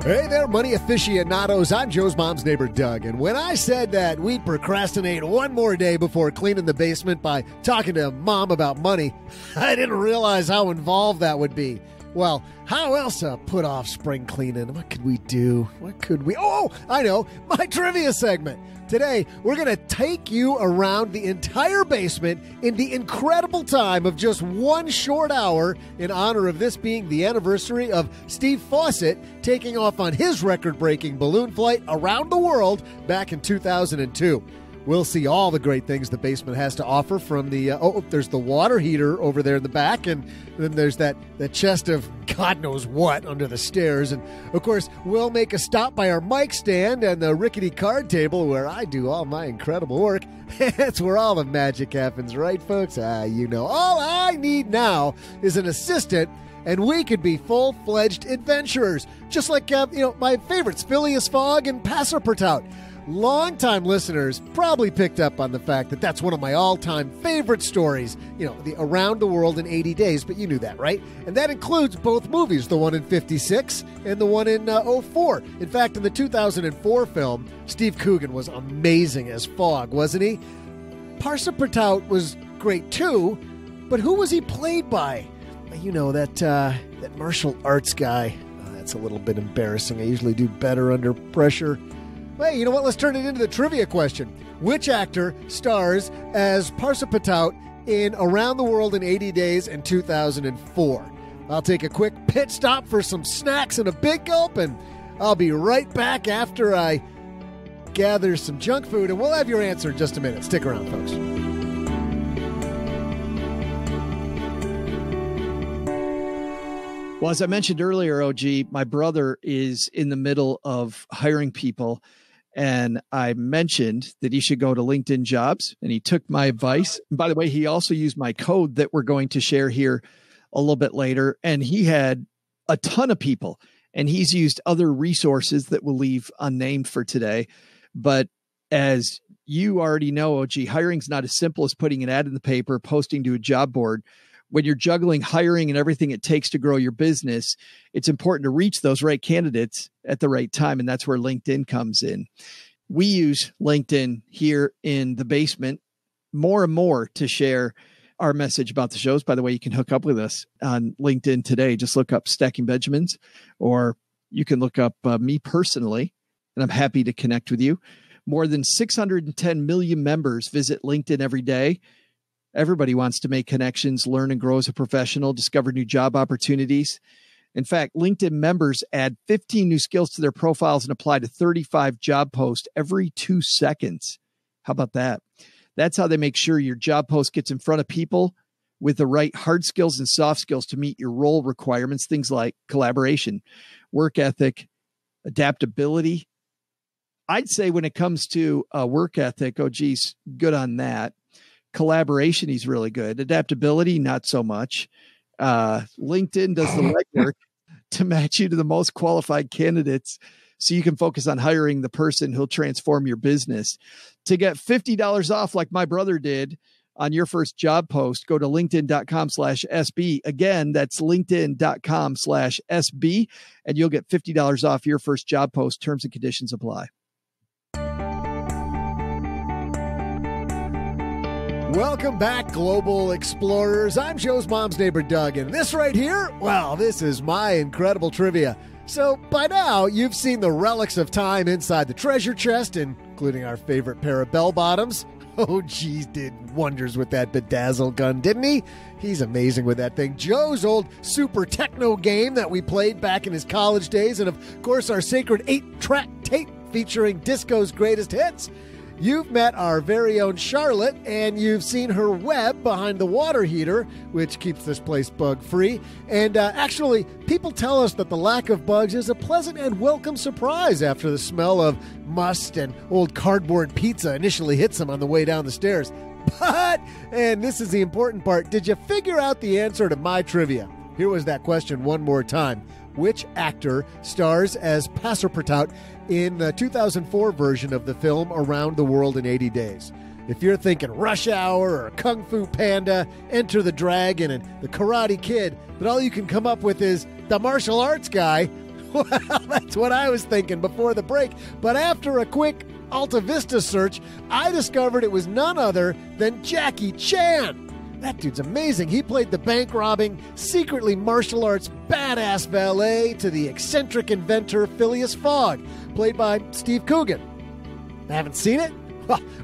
Hey there, money aficionados. I'm Joe's mom's neighbor, Doug. And when I said that we'd procrastinate one more day before cleaning the basement by talking to mom about money, I didn't realize how involved that would be. Well, how else put off spring cleaning? What could we do? Oh, I know, my trivia segment. Today, we're going to take you around the entire basement in the incredible time of just one short hour in honor of this being the anniversary of Steve Fawcett taking off on his record-breaking balloon flight around the world back in 2002. We'll see all the great things the basement has to offer from the, there's the water heater over there in the back, and then there's that chest of God knows what under the stairs. And, of course, we'll make a stop by our mic stand and the rickety card table where I do all my incredible work. That's where all the magic happens, right, folks? You know, all I need now is an assistant, and we could be full-fledged adventurers, just like, my favorites, Phileas Fogg and Passepartout. Longtime listeners probably picked up on the fact that that's one of my all-time favorite stories, the Around the World in 80 Days, but you knew that, right? And that includes both movies, the one in 56 and the one in 04. In fact, in the 2004 film, Steve Coogan was amazing as Fogg, wasn't he? Passepartout was great too, but who was he played by? That martial arts guy. Oh, that's a little bit embarrassing. I usually do better under pressure. Hey, you know what? Let's turn it into the trivia question. Which actor stars as Passepartout in Around the World in 80 Days in 2004? I'll take a quick pit stop for some snacks and a big gulp, and I'll be right back after I gather some junk food, and we'll have your answer in just a minute. Stick around, folks. Well, as I mentioned earlier, OG, my brother is in the middle of hiring people. And I mentioned that he should go to LinkedIn Jobs, and he took my advice. And by the way, he also used my code that we're going to share here a little bit later. And he had a ton of people, and he's used other resources that we'll leave unnamed for today. But as you already know, OG, hiring's not as simple as putting an ad in the paper, posting to a job board. When you're juggling hiring and everything it takes to grow your business, it's important to reach those right candidates at the right time. And that's where LinkedIn comes in. We use LinkedIn here in the basement more and more to share our message about the shows. By the way, you can hook up with us on LinkedIn today. Just look up Stacking Benjamins, or you can look up me personally, and I'm happy to connect with you. More than 610 million members visit LinkedIn every day. Everybody wants to make connections, learn and grow as a professional, discover new job opportunities. In fact, LinkedIn members add 15 new skills to their profiles and apply to 35 job posts every 2 seconds. How about that? That's how they make sure your job post gets in front of people with the right hard skills and soft skills to meet your role requirements, things like collaboration, work ethic, adaptability. I'd say when it comes to work ethic, geez, good on that. Collaboration, he's really good. Adaptability, not so much. LinkedIn does the legwork to match you to the most qualified candidates so you can focus on hiring the person who'll transform your business. To get $50 off like my brother did on your first job post. Go to linkedin.com/SB. Again, that's linkedin.com/SB, and you'll get $50 off your first job post. Terms and conditions apply. Welcome back, Global Explorers. I'm Joe's mom's neighbor, Doug, and this right here, well, this is my incredible trivia. So by now, you've seen the relics of time inside the treasure chest, including our favorite pair of bell-bottoms. Oh, geez, did wonders with that bedazzle gun, didn't he? He's amazing with that thing. Joe's old super techno game that we played back in his college days, and of course our sacred 8-track tape featuring disco's greatest hits. You've met our very own Charlotte, and you've seen her web behind the water heater, which keeps this place bug-free. And actually, people tell us that the lack of bugs is a pleasant and welcome surprise after the smell of must and old cardboard pizza initially hits them on the way down the stairs. But, and this is the important part, did you figure out the answer to my trivia? Here was that question one more time. Which actor stars as Passepartout in the 2004 version of the film Around the World in 80 Days? If you're thinking Rush Hour or Kung Fu Panda, Enter the Dragon, and The Karate Kid, but all you can come up with is the martial arts guy, well, that's what I was thinking before the break. But after a quick Alta Vista search, I discovered it was none other than Jackie Chan. That dude's amazing. He played the bank-robbing, secretly martial arts badass valet to the eccentric inventor Phileas Fogg, played by Steve Coogan. Haven't seen it?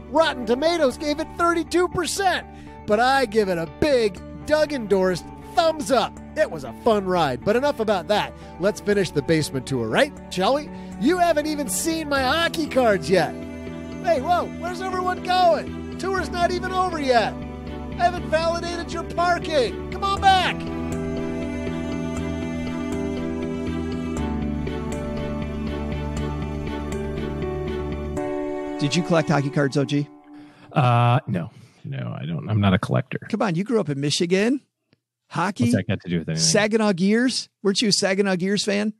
Rotten Tomatoes gave it 32%, but I give it a big, Doug-endorsed thumbs up. It was a fun ride, but enough about that. Let's finish the basement tour, right? Shall we? You haven't even seen my hockey cards yet. Hey, whoa, where's everyone going? Tour's not even over yet. I haven't validated your parking. Come on back. Did you collect hockey cards, OG? No, I don't. I'm not a collector. Come on, you grew up in Michigan. Hockey? What's that got to do with anything? Saginaw Gears? Weren't you a Saginaw Gears fan?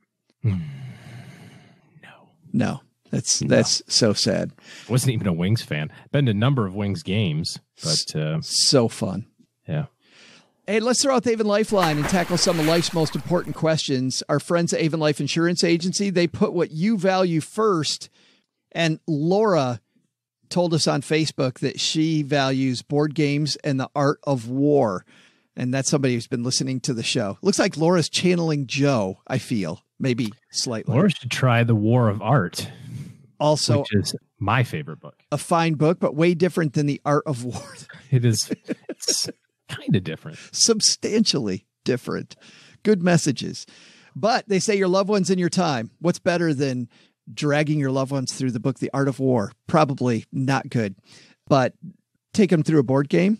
No. That's so sad. I wasn't even a Wings fan. Been to a number of Wings games, but so fun. Yeah. Hey, let's throw out the Avon Lifeline and tackle some of life's most important questions. Our friends at Avon Life Insurance Agency, they put what you value first. And Laura told us on Facebook that she values board games and the art of war. And that's somebody who's been listening to the show. Looks like Laura's channeling Joe, I feel. Maybe slightly. Laura should try The War of Art. Also, which is my favorite book. A fine book, but way different than The Art of War. It is. It's kind of different. Substantially different. Good messages. But they say your loved ones in your time. What's better than dragging your loved ones through the book, The Art of War? Probably not good. But take them through a board game?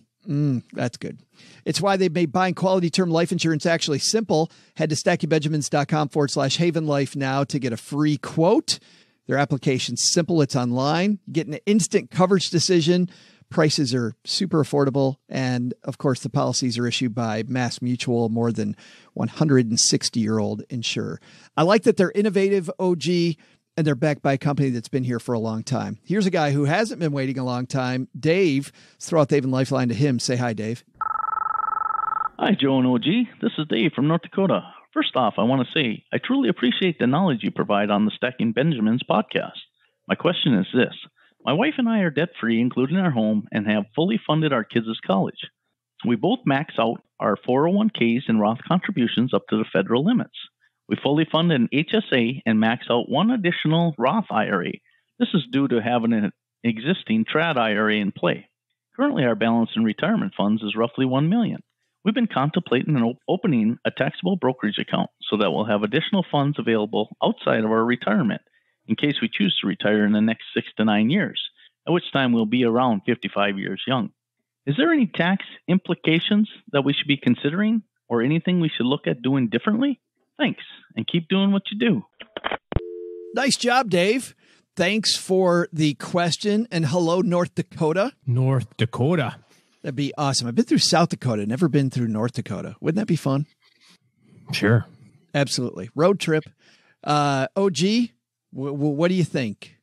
That's good. It's why they made buying quality term life insurance actually simple. Head to StackyBenjamins.com/Haven Life now to get a free quote. Their application's simple. It's online. You get an instant coverage decision. Prices are super affordable. And of course, the policies are issued by Mass Mutual, more than 160-year-old insurer. I like that they're innovative, OG, and they're backed by a company that's been here for a long time. Here's a guy who hasn't been waiting a long time. Dave, let's throw out the Avon Lifeline to him. Say hi, Dave. Hi, Joe and OG. This is Dave from North Dakota. First off, I want to say I truly appreciate the knowledge you provide on the Stacking Benjamins podcast. My question is this. My wife and I are debt-free, including our home, and have fully funded our kids' college. We both max out our 401ks and Roth contributions up to the federal limits. We fully fund an HSA and max out one additional Roth IRA. This is due to having an existing Trad IRA in play. Currently, our balance in retirement funds is roughly $1 million. We've been contemplating opening a taxable brokerage account so that we'll have additional funds available outside of our retirement in case we choose to retire in the next 6 to 9 years, at which time we'll be around 55 years young. Is there any tax implications that we should be considering or anything we should look at doing differently? Thanks, and keep doing what you do. Nice job, Dave. Thanks for the question, and hello, North Dakota. North Dakota. That'd be awesome. I've been through South Dakota, never been through North Dakota. Wouldn't that be fun? Sure. Absolutely. Road trip. OG, what do you think?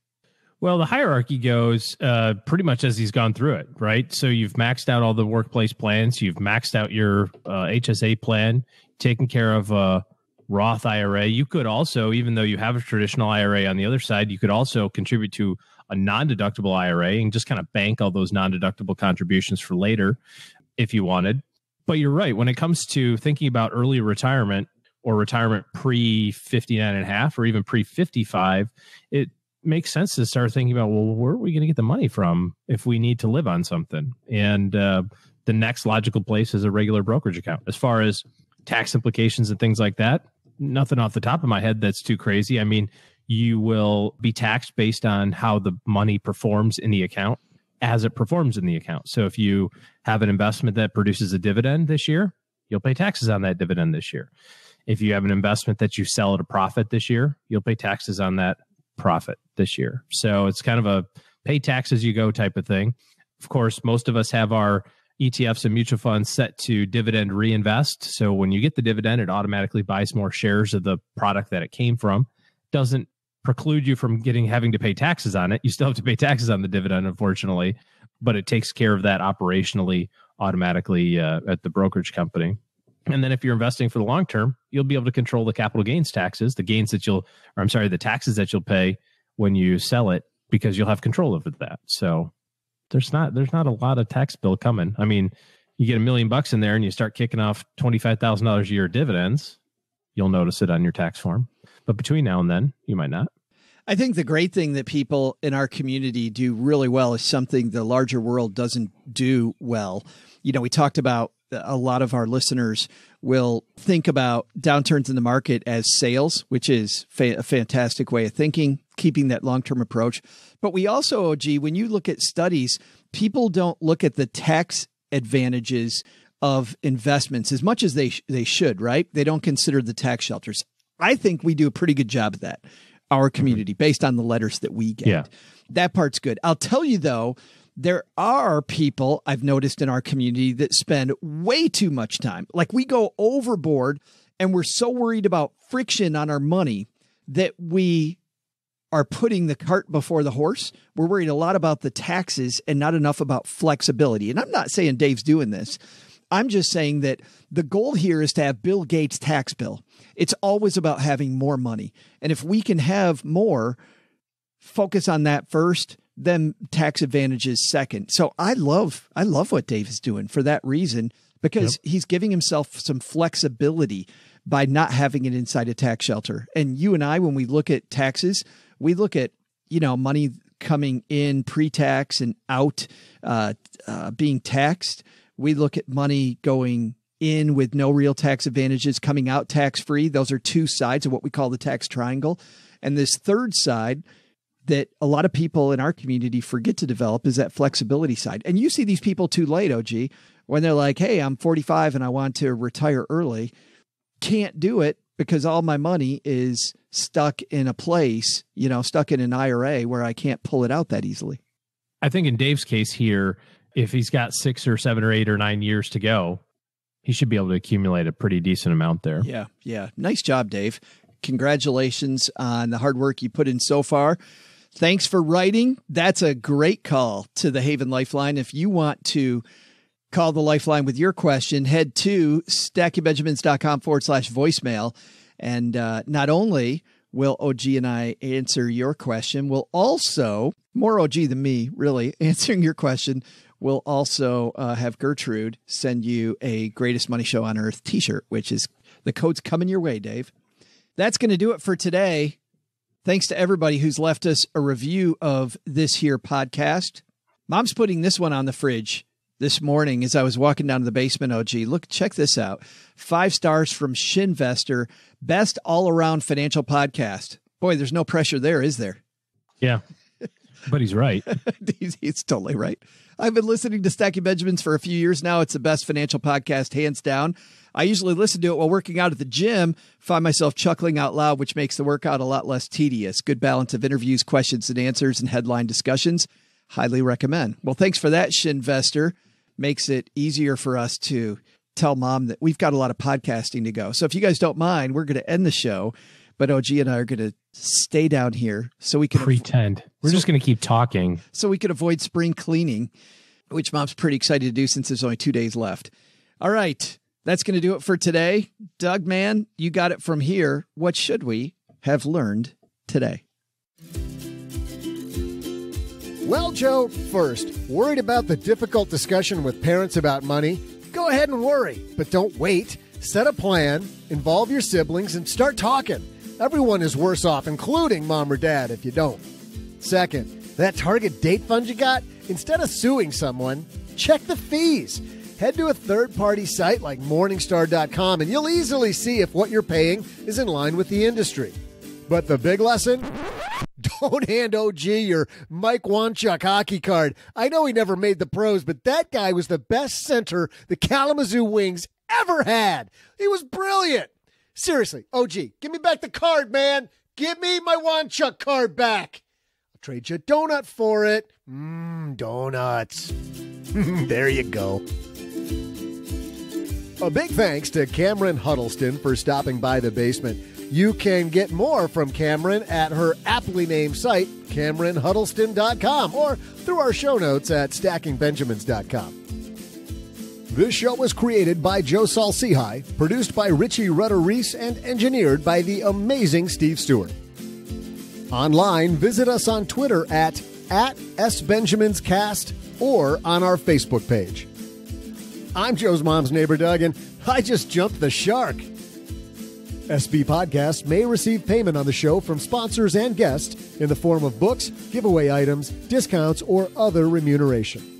Well, the hierarchy goes pretty much as he's gone through it, right? So you've maxed out all the workplace plans. You've maxed out your HSA plan, taken care of a Roth IRA. You could also, even though you have a traditional IRA on the other side, you could also contribute to a non-deductible IRA and just kind of bank all those non-deductible contributions for later if you wanted. But you're right. When it comes to thinking about early retirement or retirement pre-59 and a half or even pre-55, it makes sense to start thinking about, well, where are we going to get the money from if we need to live on something? And the next logical place is a regular brokerage account. As far as tax implications and things like that, nothing off the top of my head that's too crazy. I mean, you will be taxed based on how the money performs in the account as it performs in the account. So if you have an investment that produces a dividend this year, you'll pay taxes on that dividend this year. If you have an investment that you sell at a profit this year, you'll pay taxes on that profit this year. So it's kind of a pay tax as you go type of thing. Of course, most of us have our ETFs and mutual funds set to dividend reinvest. So when you get the dividend, it automatically buys more shares of the product that it came from. Doesn't preclude you from having to pay taxes on it. You still have to pay taxes on the dividend, unfortunately, but it takes care of that operationally automatically at the brokerage company. And then if you're investing for the long term, you'll be able to control the capital gains taxes, the taxes that you'll pay when you sell it, because you'll have control over that. So there's not a lot of tax bill coming. I mean, you get $1 million in there and you start kicking off $25,000 a year dividends, you'll notice it on your tax form. But between now and then, you might not. I think the great thing that people in our community do really well is something the larger world doesn't do well. You know, we talked about a lot of our listeners will think about downturns in the market as sales, which is a fantastic way of thinking, keeping that long-term approach. But we also, OG, when you look at studies, people don't look at the tax advantages of investments as much as they should, right? They don't consider the tax shelters. I think we do a pretty good job of that, our community, based on the letters that we get. Yeah. That part's good. I'll tell you, though, there are people I've noticed in our community that spend way too much time. Like, we go overboard and we're so worried about friction on our money that we are putting the cart before the horse. We're worried a lot about the taxes and not enough about flexibility. And I'm not saying Dave's doing this. I'm just saying that the goal here is to have Bill Gates' tax bill. It's always about having more money. And if we can have more, focus on that first, then tax advantages second. So I love what Dave is doing for that reason, because he's giving himself some flexibility by not having it inside a tax shelter. And you and I, when we look at taxes, we look at, money coming in pre-tax and out being taxed. We look at money going in with no real tax advantages, coming out tax-free. Those are two sides of what we call the tax triangle. And this third side that a lot of people in our community forget to develop is that flexibility side. And you see these people too late, OG, when they're like, hey, I'm 45 and I want to retire early. Can't do it because all my money is stuck in a place, stuck in an IRA where I can't pull it out that easily. I think in Dave's case here, if he's got 6 or 7 or 8 or 9 years to go, he should be able to accumulate a pretty decent amount there. Yeah. Nice job, Dave. Congratulations on the hard work you put in so far. Thanks for writing. That's a great call to the Haven Lifeline. If you want to call the Lifeline with your question, head to stackingbenjamins.com/voicemail. And not only will OG and I answer your question, we'll also, more OG than me, really, answering your question, we'll also have Gertrude send you a Greatest Money Show on Earth t-shirt, which is, the code's coming your way, Dave. That's going to do it for today. Thanks to everybody who's left us a review of this here podcast. Mom's putting this one on the fridge this morning as I was walking down to the basement, OG. Look, check this out. 5 stars from Shinvestor. Best all-around financial podcast. Boy, there's no pressure there, is there? Yeah, but he's right. He's totally right. I've been listening to Stacking Benjamins for a few years now. It's the best financial podcast, hands down. I usually listen to it while working out at the gym, find myself chuckling out loud, which makes the workout a lot less tedious. Good balance of interviews, questions and answers, and headline discussions. Highly recommend. Well, thanks for that, Shinvestor. Makes it easier for us to tell Mom that we've got a lot of podcasting to go. So if you guys don't mind, we're going to end the show But OG and I are going to stay down here so we can pretend. We're just going to keep talking. So we can avoid spring cleaning, which Mom's pretty excited to do since there's only 2 days left. All right. That's going to do it for today. Doug, man, you got it from here. What should we have learned today? Well, Joe, first, worried about the difficult discussion with parents about money? Go ahead and worry, but don't wait. Set a plan, involve your siblings, and start talking. Everyone is worse off, including mom or dad, if you don't. Second, that Target date fund you got, instead of suing someone, check the fees. Head to a third-party site like Morningstar.com, and you'll easily see if what you're paying is in line with the industry. But the big lesson? Don't hand OG your Mike Wanchuk hockey card. I know he never made the pros, but that guy was the best center the Kalamazoo Wings ever had. He was brilliant. Seriously, OG, give me back the card, man. Give me my Wanchuk card back. I'll trade you a donut for it. Donuts. There you go. A big thanks to Cameron Huddleston for stopping by the basement. You can get more from Cameron at her aptly named site, CameronHuddleston.com, or through our show notes at StackingBenjamins.com. This show was created by Joe Saul-Sehy, produced by Richie Rutter-Reese, and engineered by the amazing Steve Stewart. Online, visit us on Twitter at SBenjaminsCast or on our Facebook page. I'm Joe's mom's neighbor, Doug, and I just jumped the shark. SB Podcasts may receive payment on the show from sponsors and guests in the form of books, giveaway items, discounts, or other remuneration.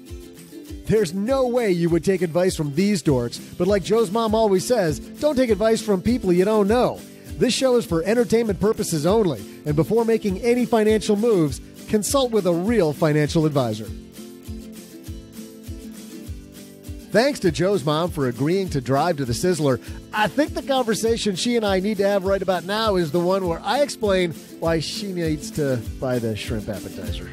There's no way you would take advice from these dorks, but like Joe's mom always says, don't take advice from people you don't know. This show is for entertainment purposes only, and before making any financial moves, consult with a real financial advisor. Thanks to Joe's mom for agreeing to drive to the Sizzler. I think the conversation she and I need to have right about now is the one where I explain why she needs to buy the shrimp appetizer.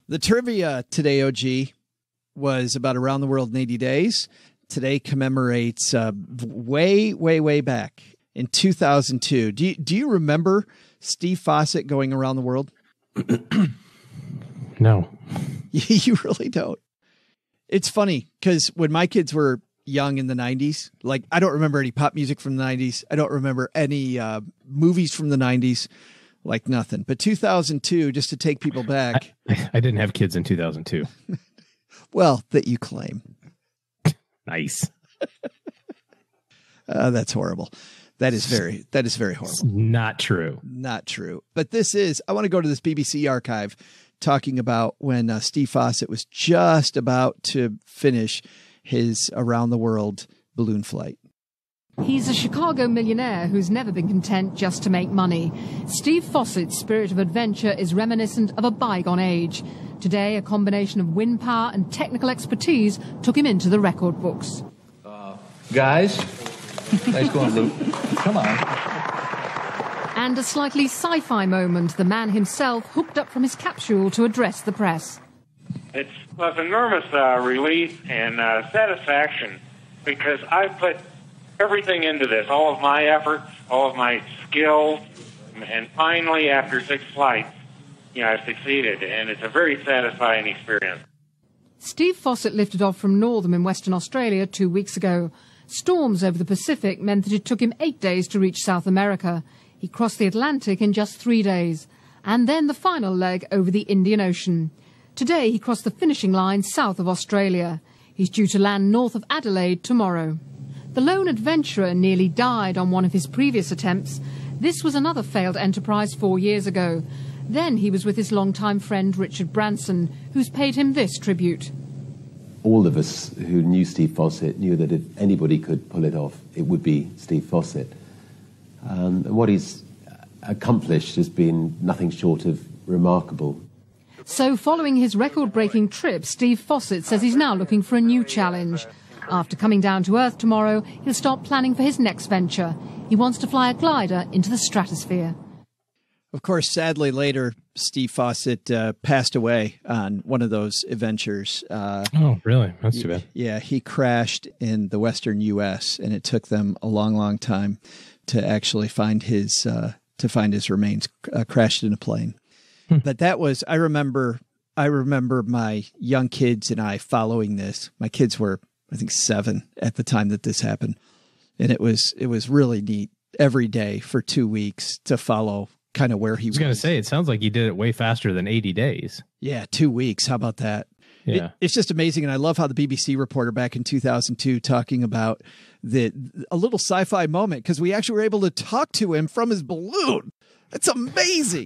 The trivia today, OG, was about Around the World in 80 Days. Today commemorates way back in 2002. Do you remember Steve Fawcett going around the world? No. You really don't. It's funny because when my kids were young in the 90s, like I don't remember any pop music from the 90s. I don't remember any movies from the 90s. Like nothing. But 2002, just to take people back. I didn't have kids in 2002. Well, that you claim. Nice. That's horrible. That is very horrible. It's not true. Not true. But I want to go to this BBC archive talking about when Steve Fawcett was just about to finish his around the world balloon flight. He's a Chicago millionaire who's never been content just to make money. Steve Fawcett's spirit of adventure is reminiscent of a bygone age. Today, a combination of wind power and technical expertise took him into the record books. Guys, nice going, Luke. Come on. And a slightly sci-fi moment, the man himself hooked up from his capsule to address the press. It was enormous relief and satisfaction because I put everything into this, all of my efforts, all of my skills, and finally, after 6 flights, I've succeeded, and it's a very satisfying experience. Steve Fawcett lifted off from Northam in Western Australia 2 weeks ago. Storms over the Pacific meant that it took him 8 days to reach South America. He crossed the Atlantic in just 3 days, and then the final leg over the Indian Ocean. Today he crossed the finishing line south of Australia. He's due to land north of Adelaide tomorrow. The lone adventurer nearly died on one of his previous attempts. This was another failed enterprise 4 years ago. Then he was with his longtime friend Richard Branson, who's paid him this tribute. All of us who knew Steve Fawcett knew that if anybody could pull it off, it would be Steve Fawcett. And what he's accomplished has been nothing short of remarkable. So following his record-breaking trip, Steve Fawcett says he's now looking for a new challenge. After coming down to Earth tomorrow, he'll start planning for his next venture. He wants to fly a glider into the stratosphere. Of course, sadly, later, Steve Fawcett passed away on one of those adventures. Oh, really? That's too bad. Yeah, he crashed in the western U.S., and it took them a long, long time to actually find his remains. Crashed in a plane. But that was, I remember my young kids and I following this. My kids were, I think, 7 at the time that this happened. And it was really neat every day for 2 weeks to follow kind of where he was. I was going to say, it sounds like he did it way faster than 80 days. Yeah, 2 weeks. How about that? Yeah. It's just amazing. And I love how the BBC reporter back in 2002 talking about a little sci-fi moment, because we actually were able to talk to him from his balloon. That's amazing.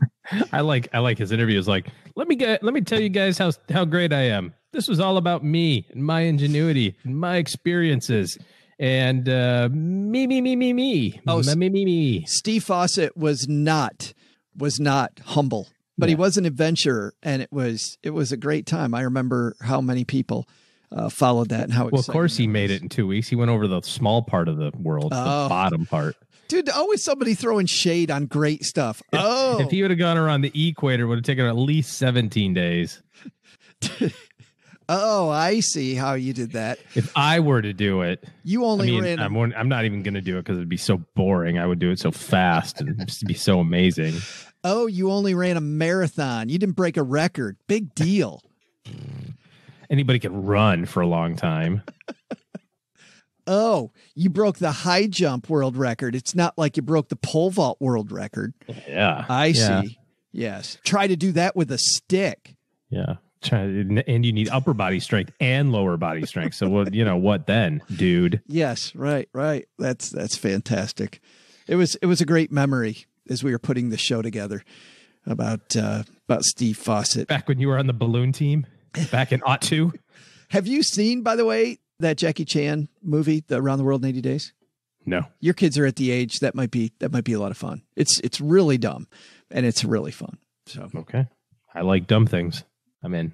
I like his interviews. Like, let me tell you guys how great I am. This was all about me and my ingenuity and my experiences. And me. Oh, me. Steve Fawcett was not humble, but he was an adventurer, and it was a great time. I remember how many people followed that and how exciting. Well, of course he made it in 2 weeks. He went over the small part of the world, the bottom part. Dude, always somebody throwing shade on great stuff. If he would have gone around the equator, it would have taken at least 17 days. Oh, I see how you did that. If I were to do it, ran. I'm not even going to do it because it'd be so boring. I would do it so fast and it'd be so amazing. Oh, you only ran a marathon. You didn't break a record. Big deal. Anybody can run for a long time. Oh, you broke the high jump world record. It's not like you broke the pole vault world record. Yeah. I see. Yes. Try to do that with a stick. Yeah. And you need upper body strength and lower body strength. So what then, dude? Yes, right. That's fantastic. It was a great memory as we were putting the show together about Steve Fawcett. Back when you were on the balloon team, back in '02. Have you seen, by the way, that Jackie Chan movie, the Around the World in 80 Days? No. Your kids are at the age that might be a lot of fun. It's really dumb, and it's really fun. So okay, I like dumb things. I'm in.